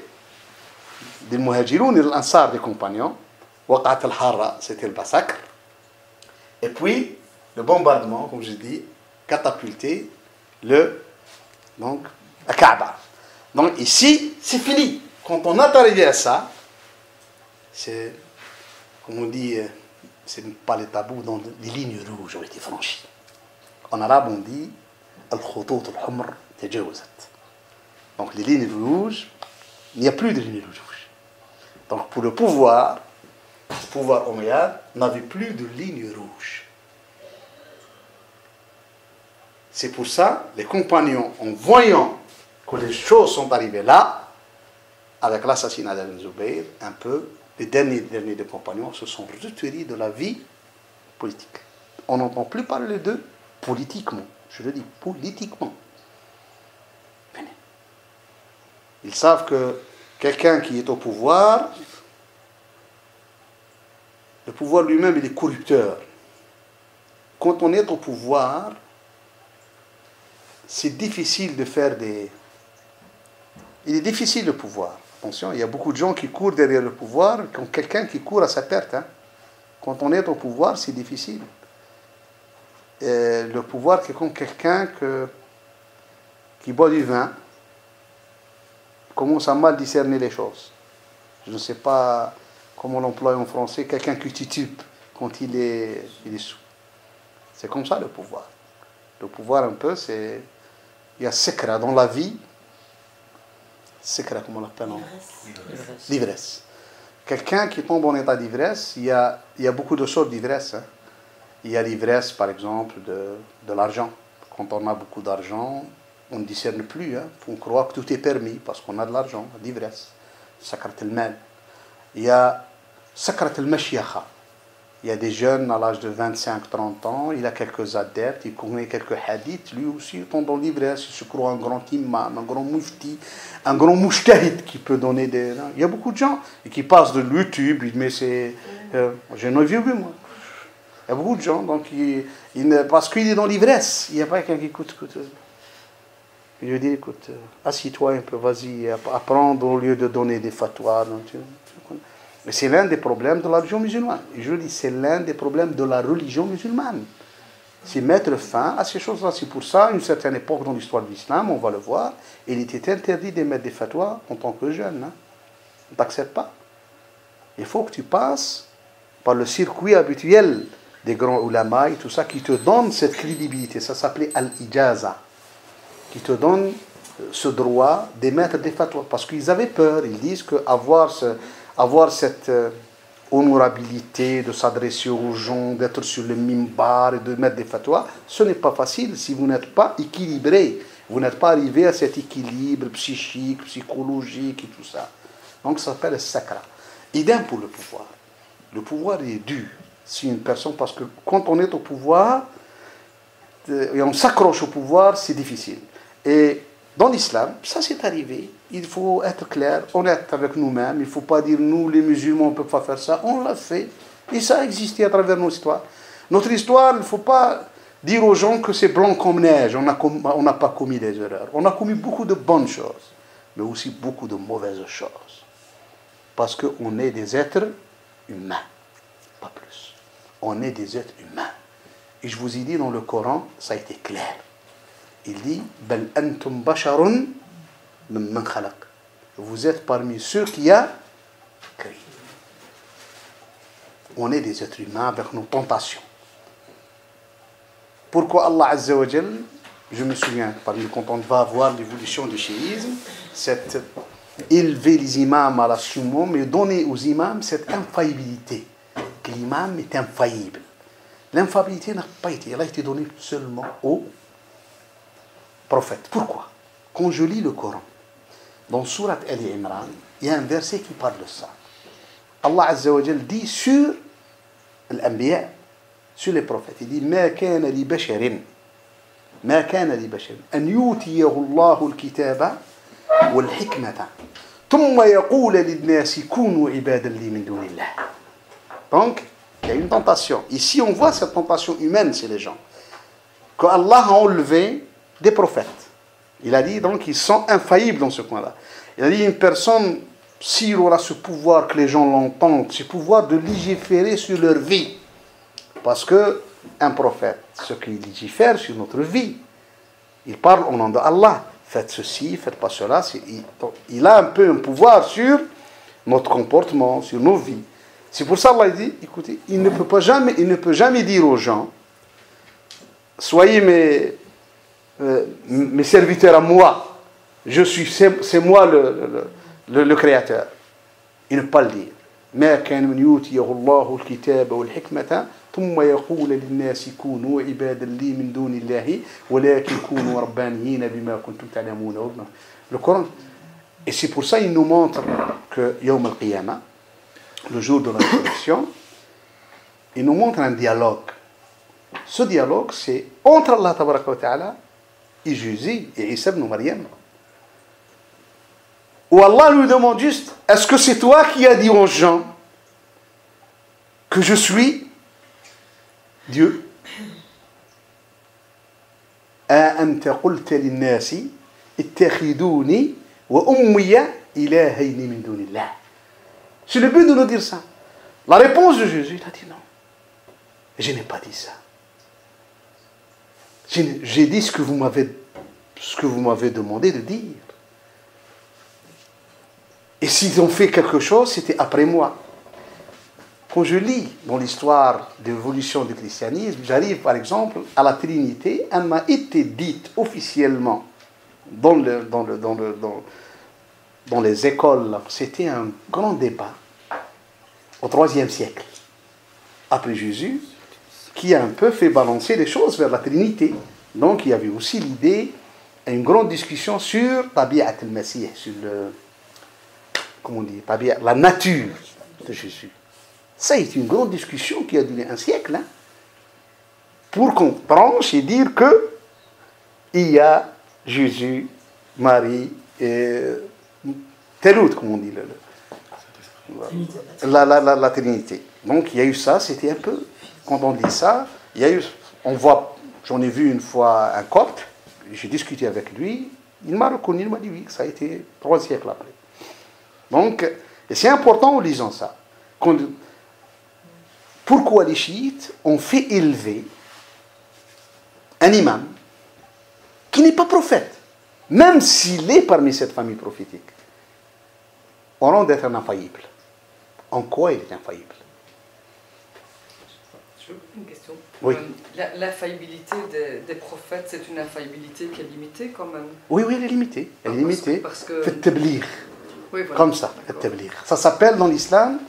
Muhajiroun et l'Ansar des compagnons. Waqat al-Harra, c'était le massacre. Et puis, le bombardement, comme je dis, catapulté à Kaaba. Donc ici, c'est fini. Quand on est arrivé à ça, c'est, comme on dit, c'est pas les tabous, dont les lignes rouges ont été franchies. En arabe, on dit al-khutut al-humr tajawazat. Donc les lignes rouges, il n'y a plus de lignes rouges. Donc pour le pouvoir, pouvoir omeyyade n'avait plus de ligne rouge. C'est pour ça, les compagnons, en voyant que les choses sont arrivées là, avec l'assassinat d'Ibn Zubayr, un peu, les derniers des compagnons se sont retirés de la vie politique. On n'entend plus parler d'eux politiquement. Je le dis, politiquement. Ils savent que quelqu'un qui est au pouvoir, le pouvoir lui-même, il est corrupteur. Quand on est au pouvoir, c'est difficile de faire des... Il est difficile le pouvoir. Attention, il y a beaucoup de gens qui courent derrière le pouvoir, comme quelqu'un qui court à sa perte. Hein. Quand on est au pouvoir, c'est difficile. Et le pouvoir, c'est comme quelqu'un qui boit du vin, commence à mal discerner les choses. Je ne sais pas comment on l'emploie en français, quelqu'un qui titube quand il est sous. C'est comme ça le pouvoir. Le pouvoir un peu, c'est... Il y a secret dans la vie. Secret, comment on l'appelle? L'ivresse. Quelqu'un qui tombe en état d'ivresse, il y a beaucoup de sortes d'ivresse. Hein. Il y a l'ivresse, par exemple, de l'argent. Quand on a beaucoup d'argent, on ne discerne plus. Hein. On croit que tout est permis parce qu'on a de l'argent, l'ivresse. Sakrat al-mal. Il y a sakrat al-mashyakha. Il y a des jeunes à l'âge de 25-30 ans, il a quelques adeptes, il connaît quelques hadiths, lui aussi il tombe dans l'ivresse, il se croit un grand imam, un grand mufti, un grand mujtahid qui peut donner des... Il y a beaucoup de gens qui passent de YouTube, mais c'est... je n'ai vu, moi. Il y a beaucoup de gens, donc parce qu'il est dans l'ivresse, il n'y a pas quelqu'un qui écoute. Il lui dit, écoute, assis-toi un peu, vas-y, apprendre au lieu de donner des fatwas. Mais c'est l'un des problèmes de la religion musulmane. Et je dis, c'est l'un des problèmes de la religion musulmane. C'est mettre fin à ces choses-là. C'est pour ça, à une certaine époque dans l'histoire de l'islam, on va le voir, il était interdit de mettre des fatwas en tant que jeune. Hein. On ne t'accepte pas. Il faut que tu passes par le circuit habituel des grands ulama et tout ça, qui te donne cette crédibilité. Ça s'appelait al-ijaza, qui te donne ce droit d'émettre des fatwas. Parce qu'ils avaient peur. Ils disent qu'avoir cette honorabilité de s'adresser aux gens, d'être sur le mimbar et de mettre des fatwas, ce n'est pas facile si vous n'êtes pas équilibré. Vous n'êtes pas arrivé à cet équilibre psychique, psychologique et tout ça. Donc ça s'appelle le sakra. Idem pour le pouvoir. Le pouvoir est dû si une personne, parce que quand on est au pouvoir et on s'accroche au pouvoir, c'est difficile. Et dans l'islam, ça c'est arrivé. Il faut être clair, honnête avec nous-mêmes. Il ne faut pas dire, nous les musulmans, on ne peut pas faire ça. On l'a fait. Et ça a existé à travers nos histoires. Notre histoire, il ne faut pas dire aux gens que c'est blanc comme neige. On n'a pas commis des erreurs. On a commis beaucoup de bonnes choses, mais aussi beaucoup de mauvaises choses. Parce qu'on est des êtres humains. Pas plus. On est des êtres humains. Et je vous ai dit dans le Coran, ça a été clair. Il dit, Bal antum basharun mimman khalaq. Vous êtes parmi ceux qui a créé. On est des êtres humains avec nos tentations. Pourquoi Allah Azza wa Jal, je me souviens, quand on va voir l'évolution du chiisme, cette élever les imams à la summum, mais donner aux imams cette infaillibilité, que l'imam est infaillible. L'infaillibilité n'a pas été, elle a été donnée seulement aux prophètes. Pourquoi? Quand je lis le Coran, dans Surat Ali Imran, il y a un verset qui parle de ça. Allah Azza wa Jal dit sur l'Anbiya, sur les prophètes, il dit ما كان لبشر أن يؤتيه الله الكتاب والحكمة ثم يقول للناس كونوا عبادا لي من دون الله. Donc, il y a une tentation. Ici, on voit cette tentation humaine chez les gens. Que Allah a enlevé des prophètes. Il a dit, donc, ils sont infaillibles dans ce point-là. Il a dit, une personne, s'il aura ce pouvoir que les gens l'entendent, ce pouvoir de légiférer sur leur vie. Parce que un prophète, ce qu'il légifère sur notre vie, il parle au nom de Allah. Faites ceci, faites pas cela. Il a un peu un pouvoir sur notre comportement, sur nos vies. C'est pour ça qu'Allah dit, écoutez, il ne peut jamais dire aux gens, soyez mes serviteurs à moi, c'est moi le créateur. Il ne peut pas le dire. ما كان من يؤتيه الله الكتاب والحكمة ثم يقول للناس كونوا عبادا لي من دون الله ولكن كونوا ربانيين بما كنتم تعلمون. Le Coran. Et c'est pour ça il nous montre que Yawm al-Qiyamah, le jour de la résurrection, il nous montre un dialogue. Ce dialogue, c'est entre Allah tabaraka wa ta'ala et Jésus et Isa ibn Maryam. Où Allah lui demande juste, est-ce que c'est toi qui as dit aux gens que je suis Dieu? أأنت قلت للناس اتخذوني وأمي إلهين من دون الله. C'est le but de nous dire ça. La réponse de Jésus, il a dit non. Je n'ai pas dit ça. J'ai dit ce que vous m'avez demandé de dire. Et s'ils ont fait quelque chose, c'était après moi. Quand je lis dans l'histoire d'évolution du christianisme, j'arrive par exemple à la Trinité. Elle m'a été dite officiellement dans les écoles. C'était un grand débat au IIIe siècle, après Jésus, qui a un peu fait balancer les choses vers la Trinité. Donc il y avait aussi l'idée, une grande discussion sur Tabi'at al-Masih, sur la nature de Jésus. Ça a été une grande discussion qui a duré un siècle, hein, pour qu'on tranche et dire que il y a Jésus, Marie et tel autre, comme on dit, la Trinité. Donc il y a eu ça, c'était un peu, quand on dit ça, il y a eu, j'en ai vu une fois un copte, j'ai discuté avec lui, il m'a reconnu, il m'a dit oui, ça a été 3 siècles après. Donc, et c'est important en lisant ça. Pourquoi les chiites ont fait élever un imam qui n'est pas prophète, même s'il est parmi cette famille prophétique, au rang d'être un infaillible? En quoi il est infaillible? Une question. Oui. L'infaillibilité des prophètes, c'est une infaillibilité qui est limitée quand même. Oui, elle est limitée. Elle est limitée. Parce que... Fait tablir. Oui, voilà. Comme ça, tablir. Ça s'appelle dans l'islam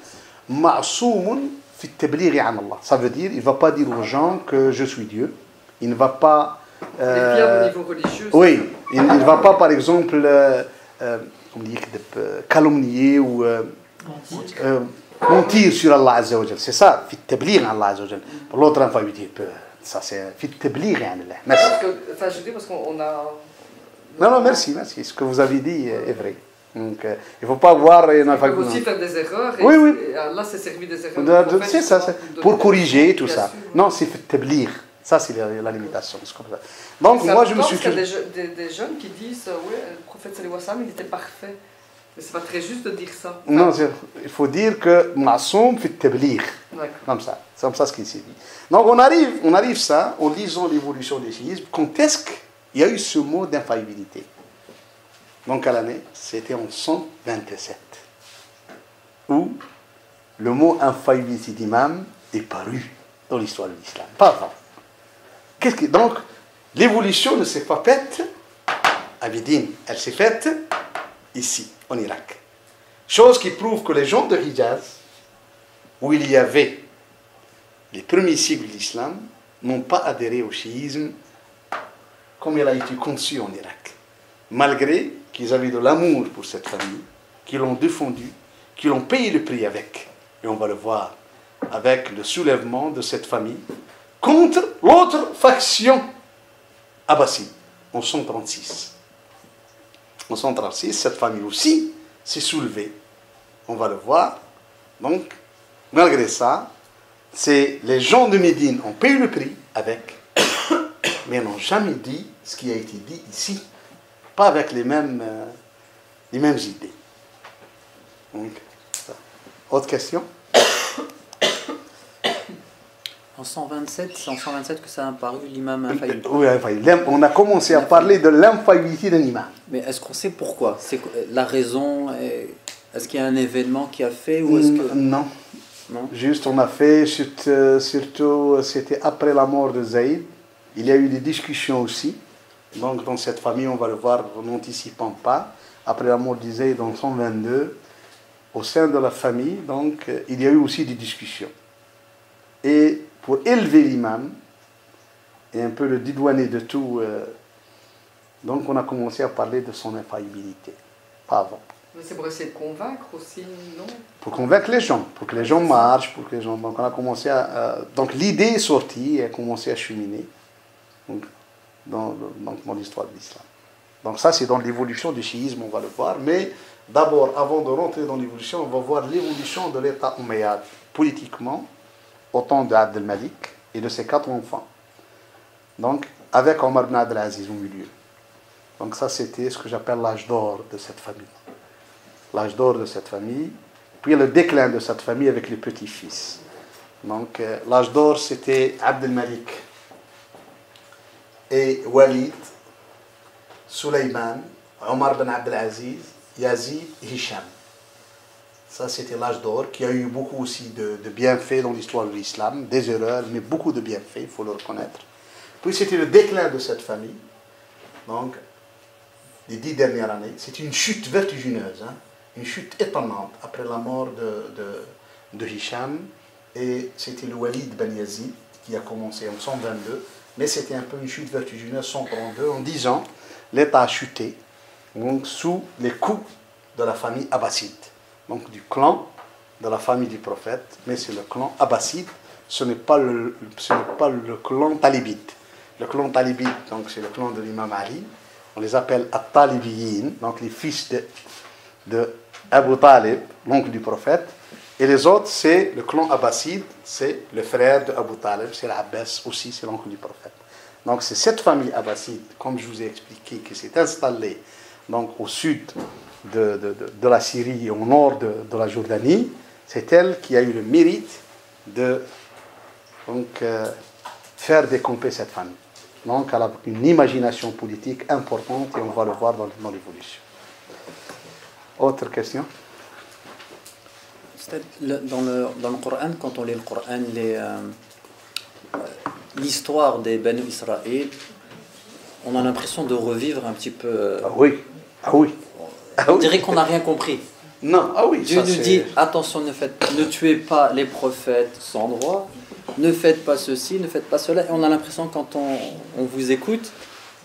ma'soumun fi tablighi an Allah. Ça veut dire, il ne va pas dire aux gens que je suis Dieu. Il ne va pas... Mais bien au niveau religieux. Oui, il ne va pas, par exemple, calomnier ou mentir sur Allah Azza wa Jal. C'est ça, fi tablighi an Allah Azza wa Jal. Pour l'autre, il va lui dire, ça c'est fi tablighi an Allah. Merci. Enfin, je dis parce qu'on a... Non, merci. Ce que vous avez dit est vrai. Donc, il ne faut pas voir... Il peut aussi faire des erreurs. Et, oui. Et Allah s'est servi des erreurs. C'est ça, pour corriger tout ça. Non, c'est tablir. Ça, c'est la limitation. Comme ça. Donc, moi, je me suis... Il y a des jeunes qui disent, oui, le prophète sallallahu alayhi wa sallam, il était parfait. Mais c'est pas très juste de dire ça. Non, il faut dire que ma'soum fi tablir. Comme ça. C'est comme ça ce qu'il s'est dit. Donc, on arrive ça, en lisant l'évolution des chiismes, quand est-ce qu'il y a eu ce mot d'infaillibilité? Donc à l'année, c'était en 127, où le mot infaillibilité d'imam est paru dans l'histoire de l'islam. Pas avant. Donc, l'évolution ne s'est pas faite à Médine, elle s'est faite ici, en Irak. Chose qui prouve que les gens de Hijaz, où il y avait les premiers siècles de l'islam, n'ont pas adhéré au chiisme comme il a été conçu en Irak. Malgré qu'ils avaient de l'amour pour cette famille, qu'ils l'ont défendu, qu'ils ont payé le prix avec. Et on va le voir avec le soulèvement de cette famille contre l'autre faction abbasside en 136. En 136, cette famille aussi s'est soulevée. On va le voir. Donc, malgré ça, les gens de Médine ont payé le prix avec, mais n'ont jamais dit ce qui a été dit ici. Pas avec les mêmes idées. Donc, autre question? En 127, c'est en 127 que ça a apparu l'imam infaillible. Oui, infaillible. On a commencé à parler de l'infaillibilité d'un imam. Mais est-ce qu'on sait pourquoi? C'est la raison? Est-ce qu'il y a un événement qui a fait ou est-ce que... Non. Juste, on a fait, surtout, c'était après la mort de Zaïd. Il y a eu des discussions aussi. Donc, dans cette famille, on va le voir, en n'anticipant pas. Après la mort de Zaïd en 122, au sein de la famille, donc, il y a eu aussi des discussions. Et pour élever l'imam, et un peu le dédouaner de tout, donc on a commencé à parler de son infaillibilité. Pas avant. Mais c'est pour essayer de convaincre aussi, non? Pour convaincre les gens, pour que les gens marchent, pour que les gens... Donc on a commencé donc l'idée est sortie et a commencé à cheminer donc, dans l'histoire de l'islam. Donc ça c'est dans l'évolution du chiisme, on va le voir. Mais d'abord, avant de rentrer dans l'évolution, on va voir l'évolution de l'État omeyyade politiquement au temps d'Abd al-Malik et de ses 4 enfants. Donc avec Omar ibn Abd al-Aziz au milieu. Donc ça c'était ce que j'appelle l'âge d'or de cette famille. L'âge d'or de cette famille, puis le déclin de cette famille avec les petits-fils. Donc l'âge d'or c'était Abd al-Malik et Walid, Sulayman, Omar ibn Abd al-Aziz, Yazid et Hisham. Ça c'était l'âge d'or qui a eu beaucoup aussi de bienfaits dans l'histoire de l'islam, des erreurs, mais beaucoup de bienfaits, il faut le reconnaître. Puis c'était le déclin de cette famille, donc les 10 dernières années. C'était une chute vertigineuse, hein, une chute étonnante après la mort de Hisham. Et c'était le Walid ben Yazid qui a commencé en 122, mais c'était un peu une chute vertigineuse 132. En 10 ans, l'État a chuté donc, sous les coups de la famille abbasside, donc du clan de la famille du prophète, mais c'est le clan abbasside, ce n'est pas le clan talibite. Le clan talibite, donc c'est le clan de l'imam Ali, on les appelle At-Talibiyin, donc les fils de Abu Talib, l'oncle du prophète, et les autres c'est le clan abbasside, c'est le frère de Abu Talib, c'est l'Abbas aussi, c'est l'oncle du prophète. Donc c'est cette famille abbasside, comme je vous ai expliqué, qui s'est installée donc, au sud de la Syrie et au nord de la Jordanie, c'est elle qui a eu le mérite de donc, faire décamper cette famille. Donc elle a une imagination politique importante et on va le voir dans l'évolution. Autre question? Dans le Coran, quand on lit le Coran, l'histoire des Banu Israël, on a l'impression de revivre un petit peu. Ah oui, ah oui. On dirait qu'on n'a rien compris. Non, ah oui. Dieu nous dit attention, ne tuez pas les prophètes sans droit, ne faites pas ceci, ne faites pas cela. Et on a l'impression, quand on vous écoute,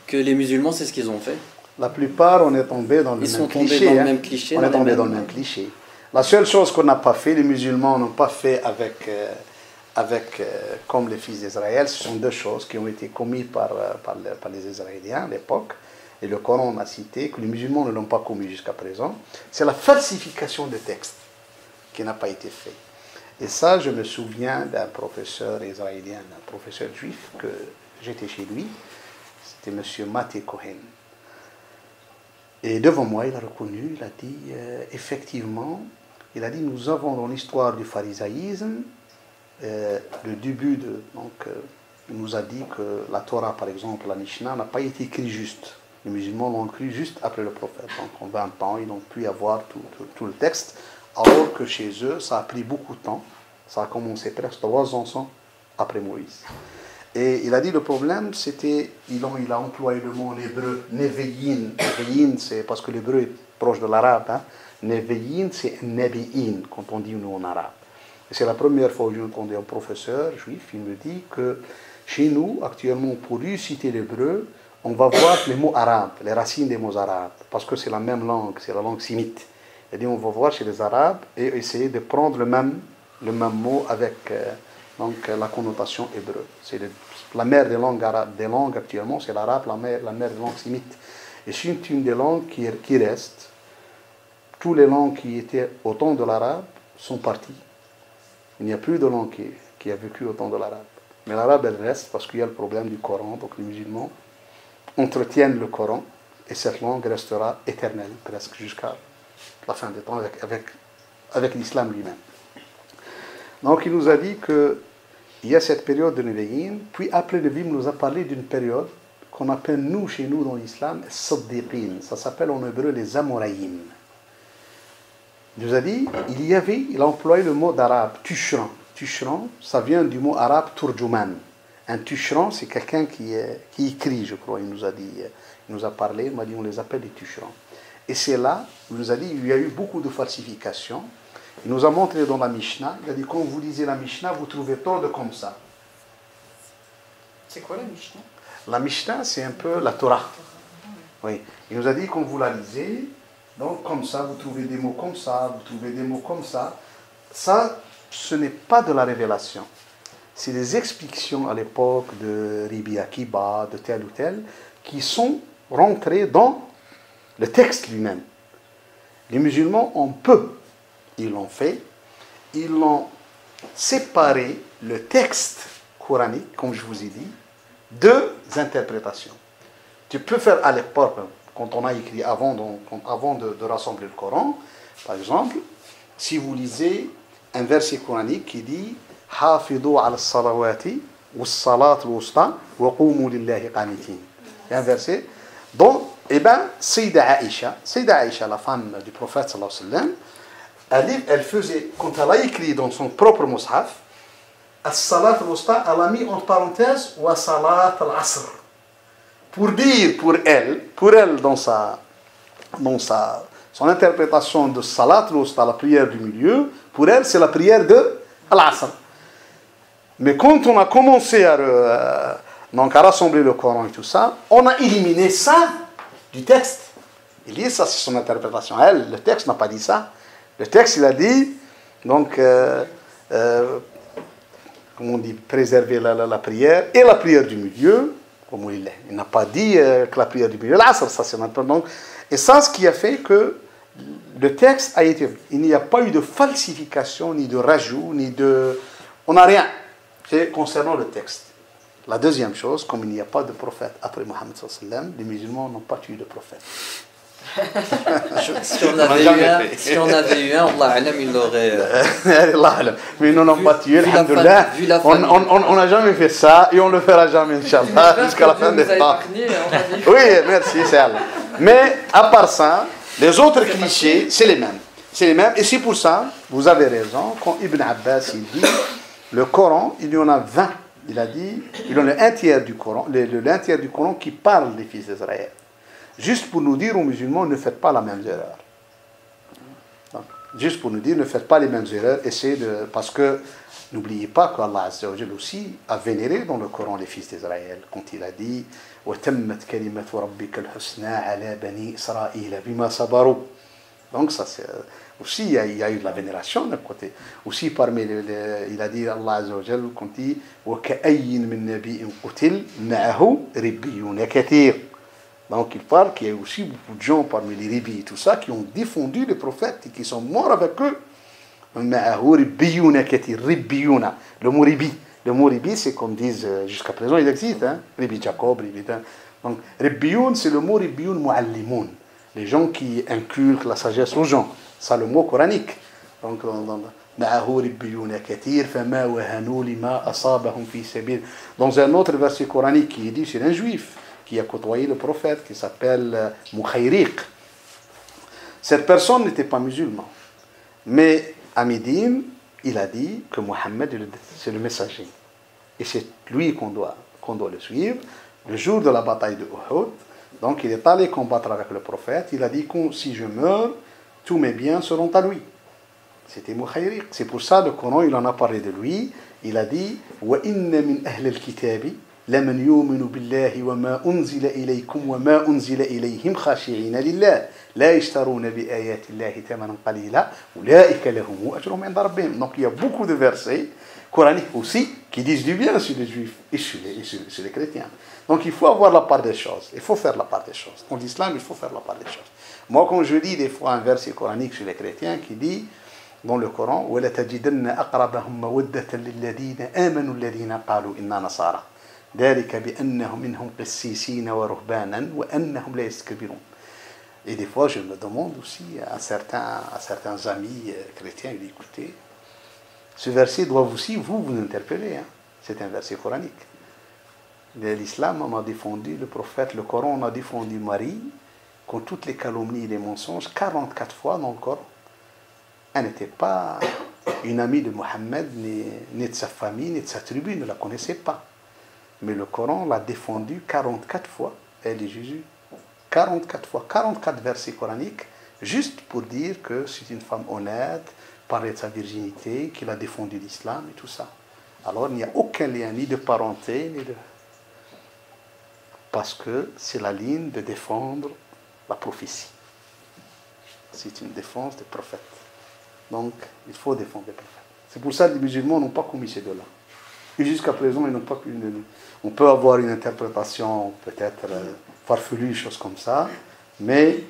que les musulmans, c'est ce qu'ils ont fait. La plupart, on est tombé dans le même cliché. Ils sont tombés dans le même cliché. On est tombé dans le même cliché. La seule chose qu'on n'a pas fait, les musulmans n'ont pas fait comme les fils d'Israël, ce sont 2 choses qui ont été commises par les Israéliens à l'époque, et le Coran a cité que les musulmans ne l'ont pas commis jusqu'à présent. C'est la falsification des textes qui n'a pas été faite. Et ça, je me souviens d'un professeur israélien, d'un professeur juif, que j'étais chez lui, c'était M. Maté Cohen. Et devant moi, il a reconnu, il a dit, effectivement, il a dit, nous avons dans l'histoire du pharisaïsme, le début donc, il nous a dit que la Torah, par exemple, la Mishnah, n'a pas été écrite juste. Les musulmans l'ont écrit juste après le prophète. Donc en 20 ans, ils n'ont pu avoir tout le texte, alors que chez eux, ça a pris beaucoup de temps. Ça a commencé presque 3 ans après Moïse. Et il a dit le problème, c'était, il a employé le mot en hébreu, neveyin. Neveyin, c'est parce que l'hébreu est proche de l'arabe. Hein. Neveyin, c'est nebi'in, quand on dit nous en arabe. Et c'est la première fois que j'ai entendu un professeur juif, il me dit que chez nous, actuellement, pour réussiter l'hébreu, on va voir les mots arabes, les racines des mots arabes, parce que c'est la même langue, c'est la langue sémite. Il dit on va voir chez les arabes et essayer de prendre le même mot avec donc, la connotation hébreu. C'est la mère des langues arabes, des langues actuellement, c'est l'arabe, la mère des langues sémites. Et c'est une des langues qui reste. Toutes les langues qui étaient au temps de l'arabe sont parties. Il n'y a plus de langue qui a vécu au temps de l'arabe. Mais l'arabe, elle reste parce qu'il y a le problème du Coran. Donc les musulmans entretiennent le Coran et cette langue restera éternelle, presque jusqu'à la fin des temps, avec l'islam lui-même. Donc il nous a dit qu'il y a cette période de Nevi'im, puis après Nevi'im nous a parlé d'une période qu'on appelle nous, chez nous dans l'islam, Saddiqin. Ça s'appelle en hébreu les Amoraïm. Il nous a dit, il a employé le mot d'arabe, tushran. Tushran, ça vient du mot arabe turjuman. Un tushran, c'est quelqu'un qui écrit, je crois, il nous a dit, il nous a parlé, il m'a dit, on les appelle des tushrans. Et c'est là, il nous a dit, il y a eu beaucoup de falsifications. Il nous a montré dans la Mishnah, il a dit, quand vous lisez la Mishnah, vous trouvez tant de comme ça. C'est quoi la Mishnah? La Mishnah, c'est un peu la Torah. Oui. Il nous a dit, quand vous la lisez, donc comme ça, vous trouvez des mots comme ça, vous trouvez des mots comme ça. Ça, ce n'est pas de la révélation. C'est des explications à l'époque de Ribi Akiba, de tel ou tel, qui sont rentrées dans le texte lui-même. Les musulmans ont peu, ils l'ont fait, ils l'ont séparé, le texte coranique, comme je vous ai dit, deux interprétations. Tu peux faire à l'époque, quand on a écrit avant de rassembler le Coran, par exemple, si vous lisez un verset coranique qui dit Hafidou ala salawati wa salat al-wusta wa qumu lillahi qanitin. Il y a un verset dont, Sayyida Aïcha, la femme du prophète sallallahu alayhi wa sallam, elle faisait, quand elle a écrit dans son propre mushaf, As-salat al-wusta, elle a mis entre parenthèses wa salat al-asr. Pour dire pour elle dans son interprétation de salat al-wusta, la prière du milieu, pour elle c'est la prière de al-asr. Mais quand on a commencé à rassembler le Coran et tout ça, on a éliminé ça du texte. Il dit ça, c'est son interprétation. Elle, le texte n'a pas dit ça. Le texte, il a dit, donc, comment on dit, préserver la prière et la prière du milieu, comme il est. Il n'a pas dit que la prière du milieu, l'asr, ça c'est maintenant. Donc, et ça, ce qui a fait que le texte a été, il n'y a pas eu de falsification, ni de rajout, ni de, on n'a rien. C'est concernant le texte. La deuxième chose, comme il n'y a pas de prophète après Mohammed sallallahu alayhi wa sallam, les musulmans n'ont pas tué de prophète. Si on avait eu un, Allah alam, il l'aurait. Mais nous n'avons pas tué, alhamdoulilah. On n'a jamais fait ça et on ne le fera jamais, Inch'Allah, jusqu'à la fin des temps. Oui, merci, c'est Allah. Mais à part ça, les autres clichés, c'est les mêmes. C'est les mêmes. Et c'est pour ça, vous avez raison, quand Ibn Abbas il dit, le Coran, il y en a 20. Il a dit, il y en a un tiers du Coran, l'un tiers du Coran qui parle des fils d'Israël. Juste pour nous dire aux musulmans, ne faites pas la même erreur. Donc, juste pour nous dire, ne faites pas les mêmes erreurs. Essayez de, parce que n'oubliez pas qu'Allah Azza wa Jalla aussi a vénéré dans le Coran les fils d'Israël. Quand il a dit, وَتَمَّتْ كَلِمَةُ رَبِّكَ الْحُسْنَى عَلَى بَنِي إِسْرَائِيلَ بِمَا صَبَرُوا. Donc ça c'est aussi il y a eu de la vénération d'un côté. Aussi parmi il a dit Allah Azza wa Jalla quand il dit وَكَأَيٍّ مِّن نَبِيٍّ قُتِلَ مَعَهُ رِبِّيُّونَ كَثِيرٌ. Donc il parle qu'il y a aussi beaucoup de gens parmi les ribis et tout ça qui ont défendu les prophètes et qui sont morts avec eux. مَعَهُ رِبِّيُّونَ كَثِيرٌ. رِبِّيُّونَ. Le mot ribi. Le mot ribi, c'est comme disent jusqu'à présent, il existe. Hein? Ribi Jacob, ribi. Donc ribbiyoun, c'est le mot ribbiyoun mu'allimoun. Les gens qui inculquent la sagesse aux gens. C'est le mot coranique. Donc, dans un autre verset coranique qui dit, c'est un juif qui a côtoyé le prophète, qui s'appelle Mukhayriq. Cette personne n'était pas musulman. Mais à Médine, il a dit que Mohammed, c'est le messager. Et c'est lui qu'on doit le suivre. Le jour de la bataille de Uhud, donc il est allé combattre avec le prophète. Il a dit que si je meurs, tous mes biens seront à lui. C'était Mukhayriq. C'est pour ça le Coran, il en a parlé de lui. Il a dit وَإِنَّ مِنْ أَهْلِ الْكِتَابِ لَمَنْ يُؤْمِنُ بِاللَّهِ وَمَا أُنْزِلَ إِلَيْكُمْ وَمَا أُنْزِلَ إِلَيْهِمْ خَاشِعِينَ لِلَّهِ لا يشترون بآيات الله ثمنا قليلا أولئك لهم أجرهم عند ربهم. Donc il y a beaucoup de versets coraniques aussi qui disent du bien sur les juifs et sur les chrétiens. Donc il faut avoir la part des choses. Il faut faire la part des choses. Dans l'islam, il faut faire la part des choses. Moi, quand je lis des fois un verset coranique sur les chrétiens qui dit dans le Coran وَلَتَجِدَنَّ أَقْرَبَهُمْ مَوَدَّةً لِلَّذِينَ آمَنُوا الَّذِينَ قَالُوا إِنَّا نَصَارَى ذَلِكَ بِأَنَّهُمْ مِنْهُمْ قِسِّيسِينَ وَرُهْبَانًا وَأَنَّهُمْ لَا يَسْتَكْبِرُونَ. Et des fois, je me demande aussi à certains amis chrétiens, écoutez, ce verset doit aussi vous interpeller. Hein. C'est un verset coranique. L'islam, on a défendu le prophète, le Coran, on a défendu Marie, contre toutes les calomnies et les mensonges, 44 fois dans le Coran. Elle n'était pas une amie de Mohammed, ni de sa famille, ni de sa tribu, elle ne la connaissait pas. Mais le Coran l'a défendu 44 fois, elle et Jésus. 44 fois, 44 versets coraniques, juste pour dire que c'est une femme honnête, parler de sa virginité, qu'il a défendu l'islam et tout ça. Alors il n'y a aucun lien ni de parenté, ni de... Parce que c'est la ligne de défendre la prophétie. C'est une défense des prophètes. Donc, il faut défendre les prophètes. C'est pour ça que les musulmans n'ont pas commis ces deux-là. Et jusqu'à présent, ils n'ont pas pu... On peut avoir une interprétation peut-être farfelue, choses comme ça, mais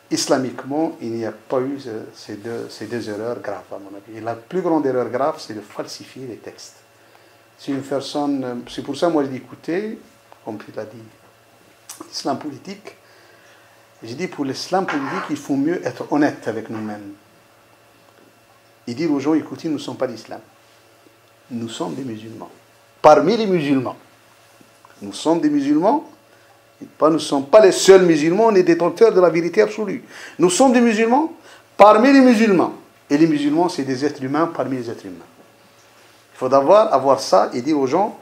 islamiquement, il n'y a pas eu ces deux erreurs graves, à mon avis. Et la plus grande erreur grave, c'est de falsifier les textes. Si une personne... C'est pour ça, moi, je dis, écoutez, comme il a dit, l'islam politique, j'ai dit, pour l'islam politique, il faut mieux être honnête avec nous-mêmes. Et dire aux gens, écoutez, nous ne sommes pas d'islam. Nous sommes des musulmans. Parmi les musulmans. Nous sommes des musulmans. Nous ne sommes pas les seuls musulmans, on est détenteurs de la vérité absolue. Nous sommes des musulmans parmi les musulmans. Et les musulmans, c'est des êtres humains parmi les êtres humains. Il faut d'abord avoir ça et dire aux gens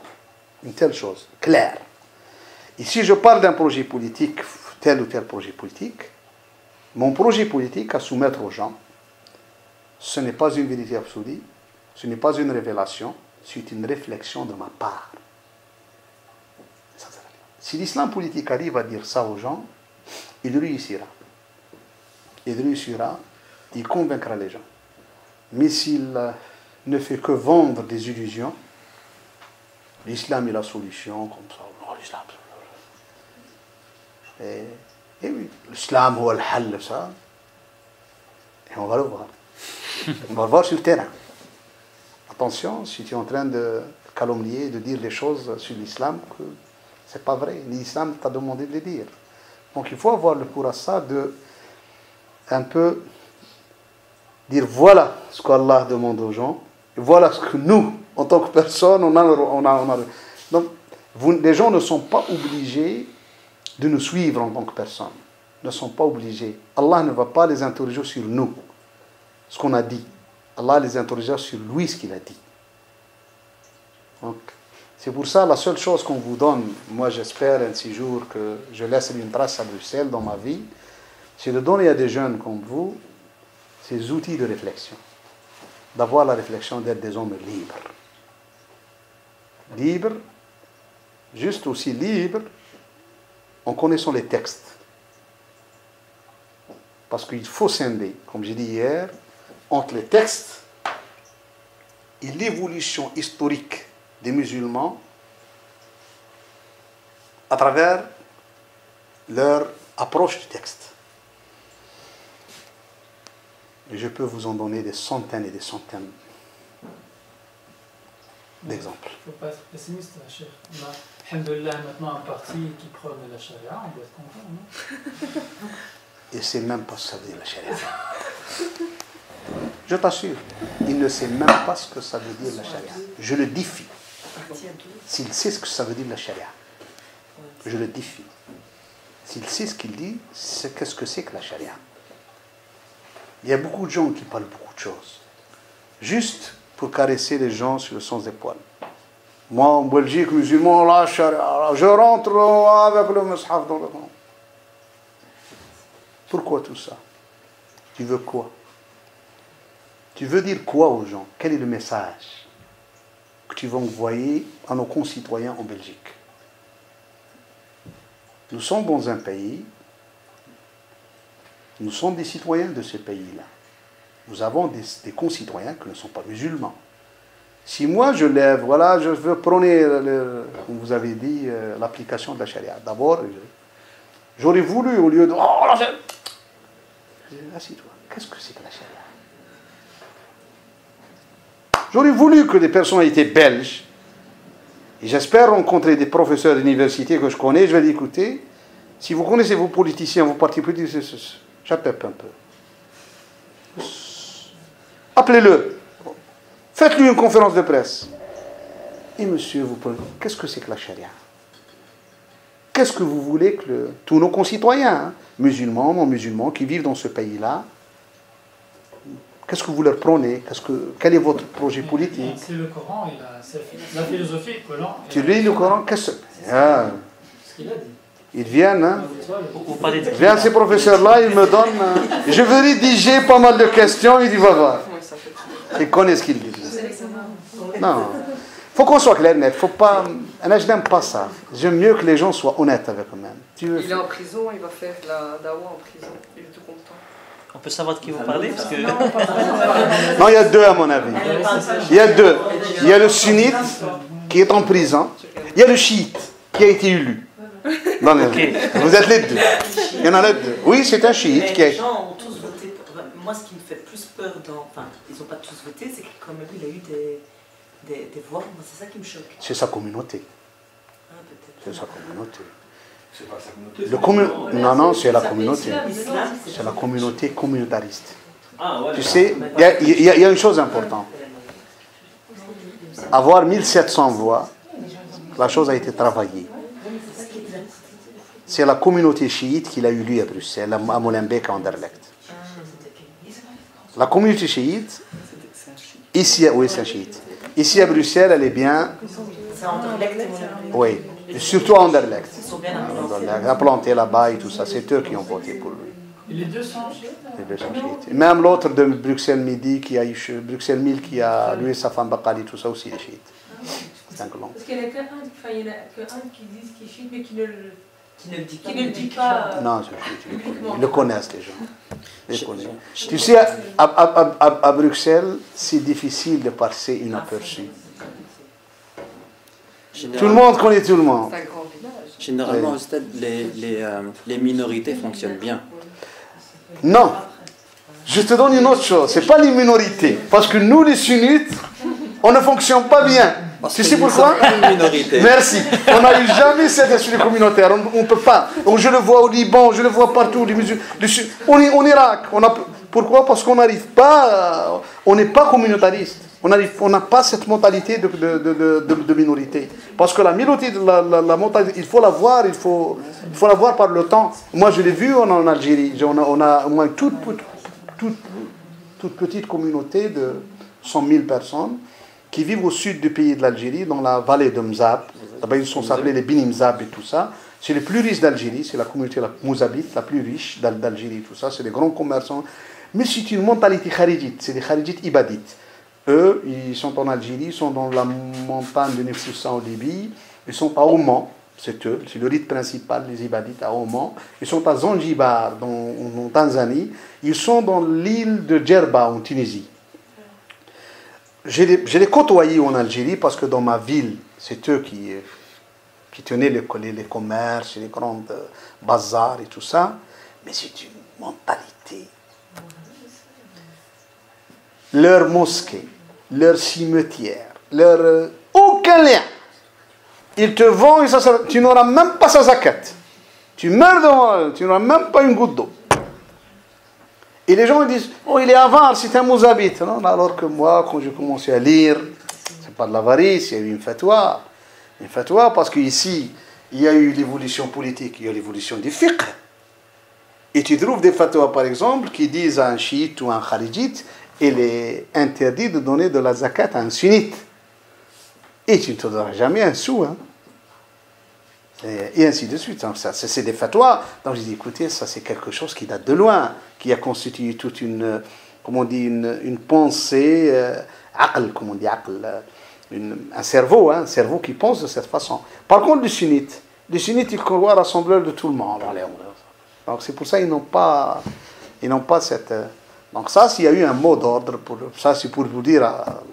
une telle chose, claire. Et si je parle d'un projet politique, tel ou tel projet politique, mon projet politique à soumettre aux gens, ce n'est pas une vérité absolue, ce n'est pas une révélation, c'est une réflexion de ma part. Si l'islam politique arrive à dire ça aux gens, il réussira. Il réussira, il convaincra les gens. Mais s'il ne fait que vendre des illusions, l'islam est la solution, comme ça, oh, l'islam. Et oui, l'islam ou al-hal, ça. Et on va le voir. On va le voir sur le terrain. Attention, si tu es en train de calomnier, de dire des choses sur l'islam, que c'est pas vrai. L'islam t'a demandé de les dire. Donc il faut avoir le courage ça de un peu dire voilà ce qu'Allah demande aux gens, et voilà ce que nous, en tant que personne, on a. Donc les gens ne sont pas obligés de nous suivre en tant que personne. Ne sont pas obligés. Allah ne va pas les interroger sur nous, ce qu'on a dit. Allah les interrogera sur lui, ce qu'il a dit. Donc, c'est pour ça, la seule chose qu'on vous donne, moi j'espère un de ces jours que je laisse une trace à Bruxelles dans ma vie, c'est de donner à des jeunes comme vous ces outils de réflexion. D'avoir la réflexion d'être des hommes libres. Libres, juste aussi libres, en connaissant les textes. Parce qu'il faut scinder, comme j'ai dit hier, entre les textes et l'évolution historique des musulmans à travers leur approche du texte. Et je peux vous en donner des centaines et des centaines d'exemples. Il ne faut pas être pessimiste, cher. On a, alhamdoulilah, maintenant un parti qui prône la charia, on doit être content, non? Il ne sait même pas ce que ça veut dire la charia. Je t'assure, il ne sait même pas ce que ça veut dire la charia. Je le défie. S'il sait ce que ça veut dire la charia, je le défie. S'il sait ce qu'il dit, qu'est-ce que c'est que la charia? Il y a beaucoup de gens qui parlent beaucoup de choses, juste pour caresser les gens sur le sens des poils. Moi, en Belgique, musulman, la charia, je rentre avec le mushaf dans le monde. Pourquoi tout ça? Tu veux quoi? Tu veux dire quoi aux gens? Quel est le message que tu vas envoyer à nos concitoyens en Belgique? Nous sommes dans un pays, nous sommes des citoyens de ce pays-là. Nous avons des concitoyens qui ne sont pas musulmans. Si moi je lève, voilà, je veux prôner, comme vous avez dit, l'application de la charia. D'abord, j'aurais voulu, au lieu de... Oh, la charia. Assis-toi. Qu'est-ce que c'est que la charia? J'aurais voulu que des personnalités belges, et j'espère rencontrer des professeurs d'université que je connais, je vais dire, écoutez, si vous connaissez vos politiciens, vos partis politiques, j'appelle un peu. Appelez-le. Faites-lui une conférence de presse. Et monsieur, vous prenez, qu'est-ce que c'est que la charia? Qu'est-ce que vous voulez que tous nos concitoyens, musulmans, non musulmans, qui vivent dans ce pays-là, qu'est-ce que vous leur prônez? Quel est votre projet politique? C'est le Coran, la philosophie du Coran. Tu lis le Coran? Qu'est-ce ce qu'il a dit. Ils viennent, hein. Vous parlez de... Viens, ces professeurs-là, ils me donnent... je veux rédiger pas mal de questions, il dit, va voir. Ils connaissent ce qu'ils disent. Non. Il faut qu'on soit clair, net. Faut pas... Je n'aime pas ça. J'aime mieux que les gens soient honnêtes avec eux-mêmes. Il est en prison, il va faire la dawa en prison. Il est tout content. On peut savoir de qui vous parlez parce que... Non, il y a deux à mon avis. Il y a deux. Il y a le sunnite qui est en prison. Il y a le chiite qui a été élu. Non, okay. Vous êtes les deux. Il y en a les deux. Oui, c'est un chiite qui a... Les gens ont tous voté. Moi, ce qui me fait plus peur Enfin, ils n'ont pas tous voté, c'est que quand même il a eu des voix. Moi, c'est ça qui me choque. C'est sa communauté. Ah, peut-être. C'est sa communauté. C'est pas sa communauté. Non, c'est la communauté. C'est la communauté communautariste. Tu sais, il y a une chose importante. Avoir 1700 voix, la chose a été travaillée. C'est la communauté chiite qui l'a eu lieu à Bruxelles, à Molenbeek, à Anderlecht. La communauté chiite, ici, oui, c'est un chiite. Ici à Bruxelles, elle est bien. C'est Anderlecht et Molenbeek. Oui, surtout à Anderlecht. Ils sont bien implantés là-bas et tout ça, c'est eux qui ont voté pour lui. Et les deux sont chiites? Les deux sont chiites. Même l'autre de Bruxelles Midi, Bruxelles Mille, qui a lui et sa femme Bakali, tout ça aussi est chiite. C'est un clan. Parce qu'il n'y en a qu'un qui dit qu'il est chiite, mais qui ne le dit pas. pas. Non, c'est chiite. Ils le connaissent, les gens. Ils le connaissent. Tu sais, à Bruxelles, c'est difficile de passer inaperçu. Tout le monde connaît tout le monde. C'est un grand village. Généralement, au stade, les minorités fonctionnent bien. Non. Je te donne une autre chose. Ce n'est pas les minorités. Parce que nous, les sunnites, on ne fonctionne pas bien. Tu sais pourquoi? Merci. On n'a eu jamais cet esprit communautaire. On ne peut pas. Donc, je le vois au Liban, je le vois partout. Les musulmans, en Irak. Pourquoi? Parce qu'on n'arrive pas... on n'est pas communautariste. On n'a pas cette mentalité de minorité. Parce que la minorité, la mentalité, il faut la voir, il faut la voir par le temps. Moi, je l'ai vu en Algérie. On a au moins toute petite communauté de 100 000 personnes qui vivent au sud du pays de l'Algérie, dans la vallée de Mzab. Là-bas, ils sont appelés les Bini Mzab et tout ça. C'est les plus riches d'Algérie, c'est la communauté mouzabite, la plus riche d'Algérie, tout ça. C'est des grands commerçants. Mais c'est une mentalité kharijite, c'est des kharijite ibadites. Eux, ils sont en Algérie, ils sont dans la montagne de Nefoussa en Libye, ils sont à Oman, c'est eux, c'est le rite principal, les Ibadites à Oman. Ils sont à Zanzibar, en Tanzanie. Ils sont dans l'île de Djerba, en Tunisie. Je les côtoyés en Algérie parce que dans ma ville, c'est eux qui tenaient les commerces, les grandes bazars et tout ça. Mais c'est une mentalité. Leur mosquée, leur cimetière, aucun lien. Ils te vendent, tu n'auras même pas sa zakat. Tu meurs devant, tu n'auras même pas une goutte d'eau. Et les gens ils disent, oh il est avare, c'est un mouzabite. Non, alors que moi, quand j'ai commencé à lire, c'est pas de l'avarice, il y a eu une fatwa. Une fatwa parce qu'ici, il y a eu l'évolution politique, il y a l'évolution du fiqh. Et tu trouves des fatwas par exemple qui disent à un chiite ou à un kharijite, il est interdit de donner de la zakat à un sunnite. Et tu ne te donneras jamais un sou. Hein. Et ainsi de suite. Donc, ça, c'est des fatwas. Donc je dis, écoutez, ça c'est quelque chose qui date de loin, qui a constitué toute une, comment on dit, une pensée, aql, comme on dit, aql, un cerveau qui pense de cette façon. Par contre, les sunnites, ils croient rassembleur de tout le monde. Donc c'est pour ça qu'ils n'ont pas cette... Donc ça, s'il y a eu un mot d'ordre, ça c'est pour vous dire,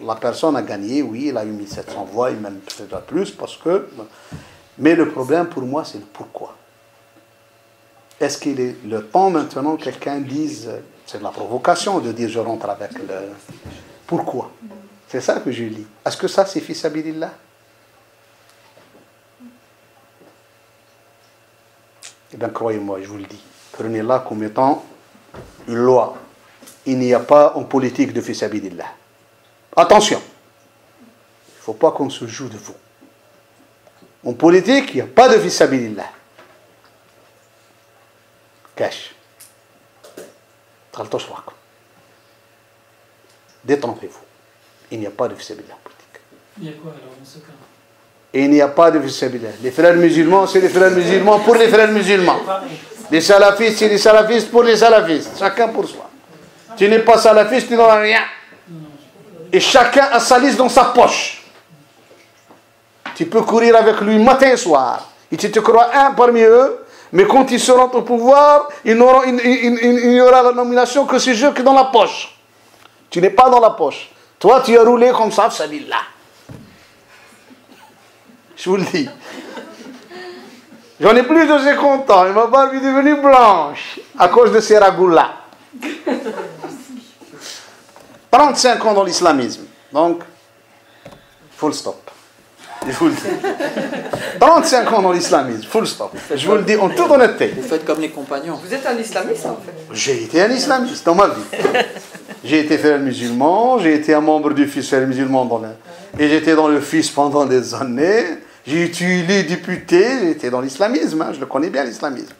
la personne a gagné, oui, il a eu 1700 voix, il même peut-être plus, parce que... Mais le problème pour moi, c'est le pourquoi. Est-ce qu'il est le temps maintenant que quelqu'un dise, c'est de la provocation de dire je rentre avec le... Pourquoi? C'est ça que je lis. Est-ce que ça c'est fils Abilillah? Eh bien croyez-moi, je vous le dis, prenez-la comme étant une loi. Il n'y a pas en politique de fils Abilillah. Attention, il ne faut pas qu'on se joue de vous. En politique, il n'y a pas de fils Abilillah. Cache. Détendez-vous. Il n'y a pas de fils Abilillah en politique. Il y a quoi alors dans ce cas? Et il n'y a pas de fisabilillah. Les frères musulmans, c'est les frères musulmans pour les frères musulmans. Les salafistes, c'est les salafistes pour les salafistes. Chacun pour soi. Tu n'es pas salafiste, tu n'auras rien. Et chacun a sa liste dans sa poche. Tu peux courir avec lui matin et soir. Et tu te crois un parmi eux, mais quand ils seront au pouvoir, il n'y aura la nomination que ces jeux que dans la poche. Tu n'es pas dans la poche. Toi, tu as roulé comme ça, fisabilillah. Je vous le dis. J'en ai plus de 50 ans. Et ma barbe est devenue blanche à cause de ces ragoûts-là. 35 ans dans l'islamisme. Donc, full stop. Je vous le dis. 35 ans dans l'islamisme. Full stop. Je vous le dis en toute honnêteté. Vous faites comme les compagnons. Vous êtes un islamiste en fait. J'ai été un islamiste dans ma vie. J'ai été frère musulman. J'ai été un membre du FIS frère musulman et j'étais dans le FIS pendant des années. J'ai été élu député, j'étais dans l'islamisme, hein, je le connais bien l'islamisme.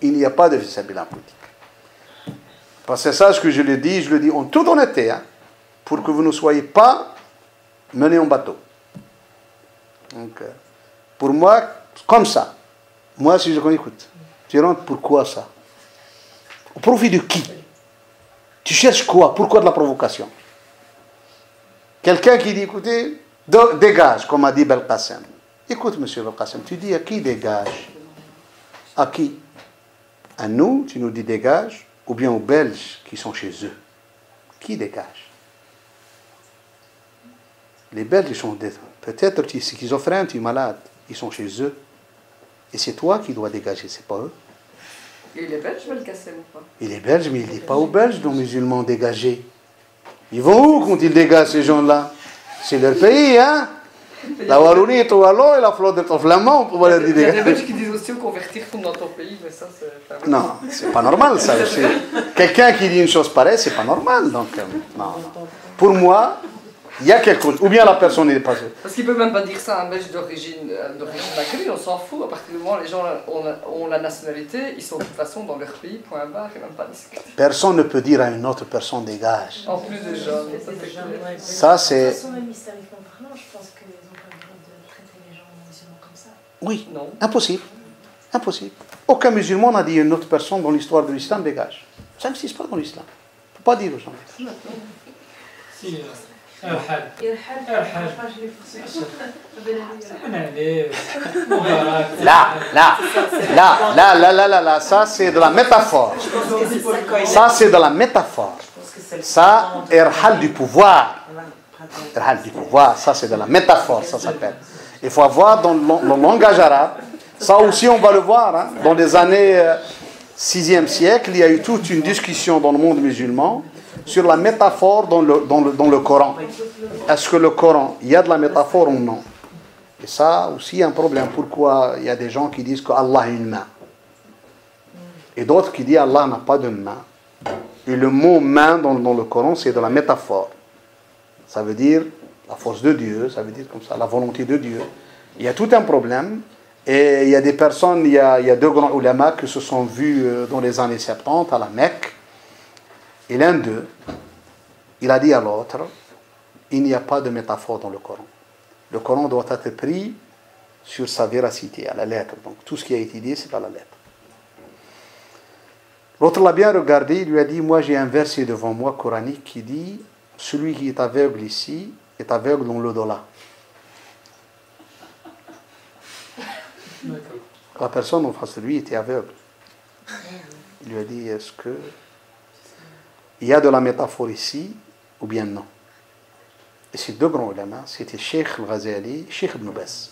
Il n'y a pas de fisabilillah politique. Parce que c'est ça ce que je le dis en toute honnêteté, hein, pour que vous ne soyez pas menés en bateau. Donc, pour moi, comme ça, moi si je connais, écoute, tu rentres pourquoi ça? Au profit de qui? Tu cherches quoi? Pourquoi de la provocation? Quelqu'un qui dit, écoutez, dégage, comme a dit Belkacem. Écoute, monsieur Belkacem, tu dis à qui dégage? À qui? À nous, tu nous dis dégage, ou bien aux Belges qui sont chez eux? Qui dégage? Les Belges, ils sont peut-être schizophrènes, tu es malade, ils sont chez eux. Et c'est toi qui dois dégager, c'est pas eux. Et les Belges veulent casser ou pas? Il est belge, mais il n'est pas aux Belges, nos musulmans dégagés. Ils vont où quand ils dégagent ces gens-là? C'est leur pays, hein? La Wallonie est au Wallon et la Flandre est au Flamand, on peut pas leur dire dégager. Il y a des Belges qui disent aussi convertir comme dans ton pays, mais ça c'est... Non, c'est pas normal ça aussi. Quelqu'un qui dit une chose pareille, c'est pas normal. Donc, non. Pour moi, il y a quelque chose. Ou bien la personne n'est pas... Parce qu'il ne peut même pas dire ça à un Belge d'origine maghrébine, on s'en fout. À partir du moment où les gens ont la nationalité, ils sont de toute façon dans leur pays, point barre, et même pas discuter. Personne ne peut dire à une autre personne dégage. En plus de gens, ça c'est... De toute façon, même historiquement parlant, je pense qu'ils n'ont pas le droit de traiter les gens musulmans comme ça. Oui, non. Impossible. Impossible. Aucun musulman n'a dit à une autre personne dans l'histoire de l'islam dégage. Ça n'existe pas dans l'islam. Il ne faut pas dire aux gens. Si, Là, ça c'est de la métaphore. Ça c'est de la métaphore. Ça, irhal du pouvoir. Irhal du pouvoir, ça c'est de la métaphore, ça s'appelle. Il faut avoir dans le langage arabe, ça aussi on va le voir, hein, dans les années 6e siècle, il y a eu toute une discussion dans le monde musulman sur la métaphore dans le Coran. Est-ce que le Coran, il y a de la métaphore ou non? Et ça aussi un problème. Pourquoi il y a des gens qui disent qu'Allah a une main? Et d'autres qui disent Allah n'a pas de main. Et le mot main dans le Coran, c'est de la métaphore. Ça veut dire la force de Dieu, ça veut dire comme ça, la volonté de Dieu. Il y a tout un problème. Et il y a des personnes, il y a deux grands ulama qui se sont vus dans les années 70 à la Mecque. Et l'un d'eux, il a dit à l'autre, il n'y a pas de métaphore dans le Coran. Le Coran doit être pris sur sa véracité, à la lettre. Donc tout ce qui a été dit, c'est à la lettre. L'autre l'a bien regardé, il lui a dit, moi j'ai un verset devant moi, coranique, qui dit, celui qui est aveugle ici, est aveugle dans l'au-delà. La personne en face de lui était aveugle. Il lui a dit, est-ce que il y a de la métaphore ici ou bien non? Et ces deux grands ulama, c'était Cheikh Al-Ghazali et Cheikh Ibn Baz.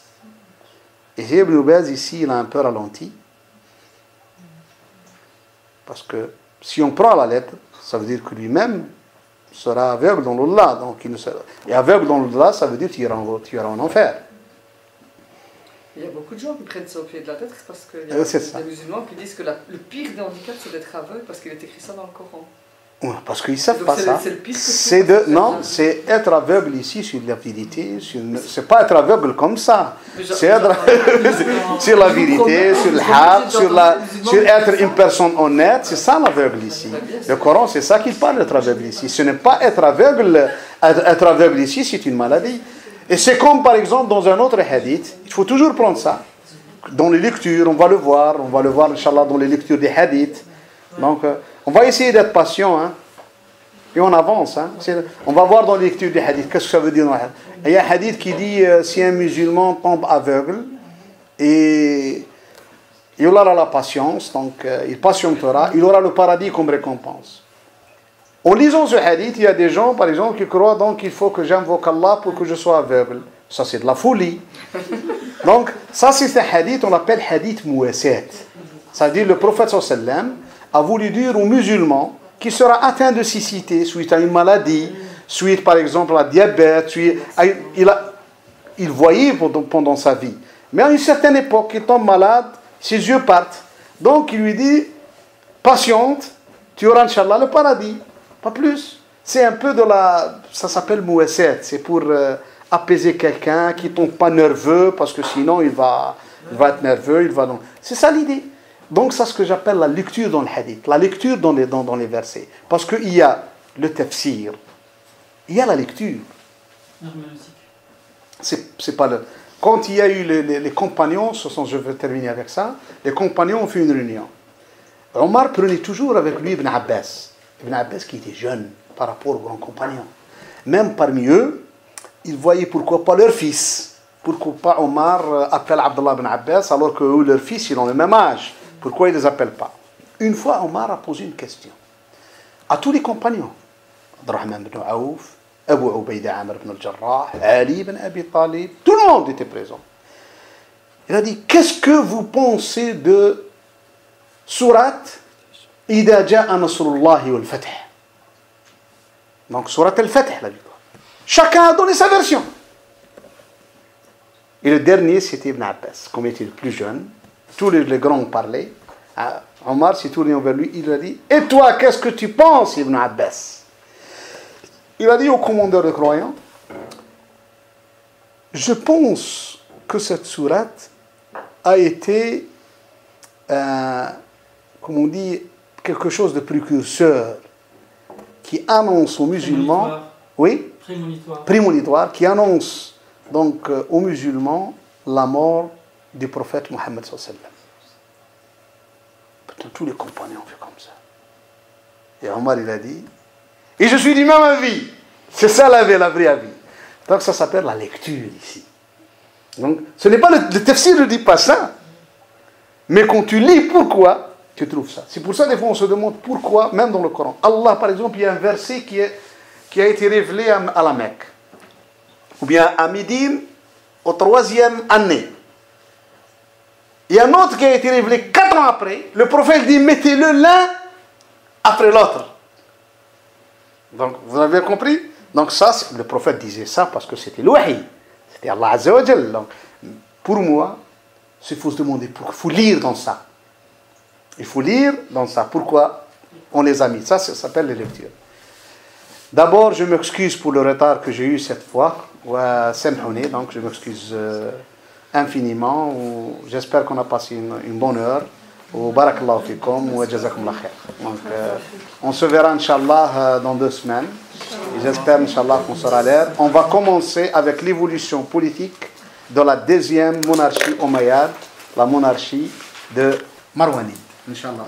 Et Cheikh Ibn Baz ici, il a un peu ralenti. Parce que si on prend la lettre, ça veut dire que lui-même sera aveugle dans l'au-delà. Et aveugle dans l'au-delà, ça veut dire qu'il ira en enfer. Il y a beaucoup de gens qui prennent ça au pied de la lettre parce qu'il y a des musulmans qui disent que le pire des handicaps, c'est d'être aveugle parce qu'il est écrit ça dans le Coran. Parce qu'ils ne savent donc pas ça. C'est être aveugle ici sur la vérité. C'est pas être aveugle comme ça. C'est être sur la vérité, sur le haq, sur être une personne honnête. C'est ça l'aveugle ici. Le Coran, c'est ça qu'il parle d'être aveugle ici. Ce n'est pas être aveugle. Être aveugle ici, c'est une maladie. Et c'est comme par exemple dans un autre hadith, il faut toujours prendre ça. Dans les lectures, on va le voir, Inch'Allah, dans les lectures des hadiths. Donc, on va essayer d'être patient, hein, et on avance. Hein. On va voir dans les lectures des hadiths, qu'est-ce que ça veut dire dans les hadiths. Il y a un hadith qui dit, si un musulman tombe aveugle, et il aura la patience, donc il patientera, il aura le paradis comme récompense. En lisant ce hadith, il y a des gens, par exemple, qui croient donc qu'il faut que j'invoque Allah pour que je sois aveugle. Ça, c'est de la folie. Donc, ça, c'est un hadith, on l'appelle hadith muwasat. Ça veut dire le prophète sallam a voulu dire aux musulmans qui sera atteint de cécité suite à une maladie, suite par exemple à diabète, il voyait pendant sa vie. Mais à une certaine époque, il tombe malade, ses yeux partent. Donc, il lui dit, patiente, tu auras, Inch'Allah, le paradis. Pas plus. C'est un peu de la... Ça s'appelle muwasat. C'est pour apaiser quelqu'un qui ne tombe pas nerveux, parce que sinon il va être nerveux. C'est ça l'idée. Donc c'est ce que j'appelle la lecture dans le hadith. La lecture dans les versets. Parce qu'il y a le tafsir. Il y a la lecture. C'est pas le... Quand il y a eu les compagnons, je vais terminer avec ça, les compagnons ont fait une réunion. Omar prenait toujours avec lui Ibn Abbas. Ibn Abbas qui était jeune par rapport aux grands compagnons. Même parmi eux, ils voyaient pourquoi pas leur fils. Pourquoi pas Omar appelle Abdullah ibn Abbas alors que eux, leurs fils, ils ont le même âge. Pourquoi ils ne les appellent pas? Une fois, Omar a posé une question à tous les compagnons. Abdurrahman ibn Aouf, Abu Ubaida Amr ibn al-Jarrah, Ali ibn Abi Talib, tout le monde était présent. Il a dit, qu'est-ce que vous pensez de Surat Ida ja'a nasrullahi wal fath? Donc, Surat al-Fath, la victoire. Chacun a donné sa version. Et le dernier, c'était Ibn Abbas. Comme il était le plus jeune, tous les grands ont parlé. Omar s'est tourné vers lui, il a dit, et toi, qu'est-ce que tu penses, Ibn Abbas? Il a dit au commandeur de croyants, je pense que cette sourate a été, comme on dit, quelque chose de précurseur qui annonce aux musulmans, oui, prémonitoire, qui annonce donc aux musulmans la mort du prophète Mohammed sallallahu alayhi wa sallam. Peut-être tous les compagnons ont fait comme ça. Et Omar il a dit, et je suis du même avis. C'est ça la vraie avis. Donc ça s'appelle la lecture ici. Donc ce n'est pas le tafsir ne dit pas ça. Mais quand tu lis pourquoi, tu trouves ça. C'est pour ça des fois on se demande pourquoi, même dans le Coran. Allah par exemple, il y a un verset qui a été révélé à la Mecque. Ou bien à Médine, au 3e année. Il y a un autre qui a été révélé 4 ans après. Le prophète dit, mettez-le l'un après l'autre. Donc, vous avez compris? Donc ça, le prophète disait ça parce que c'était l'wahi. C'était Allah Azza wa Jal. Donc, pour moi, il faut se demander, il faut lire dans ça. Il faut lire dans ça. Pourquoi on les a mis? Ça s'appelle les lectures. D'abord, je m'excuse pour le retard que j'ai eu cette fois. Donc, je m'excuse infiniment. J'espère qu'on a passé une bonne heure. Barakallahu fikum wa jazakumullah khair. Donc, on se verra, Inch'Allah, dans 2 semaines. Et j'espère, Inch'Allah, qu'on sera à l'heure. On va commencer avec l'évolution politique de la 2e monarchie omeyyade, la monarchie de Marwanide. Inch'Allah.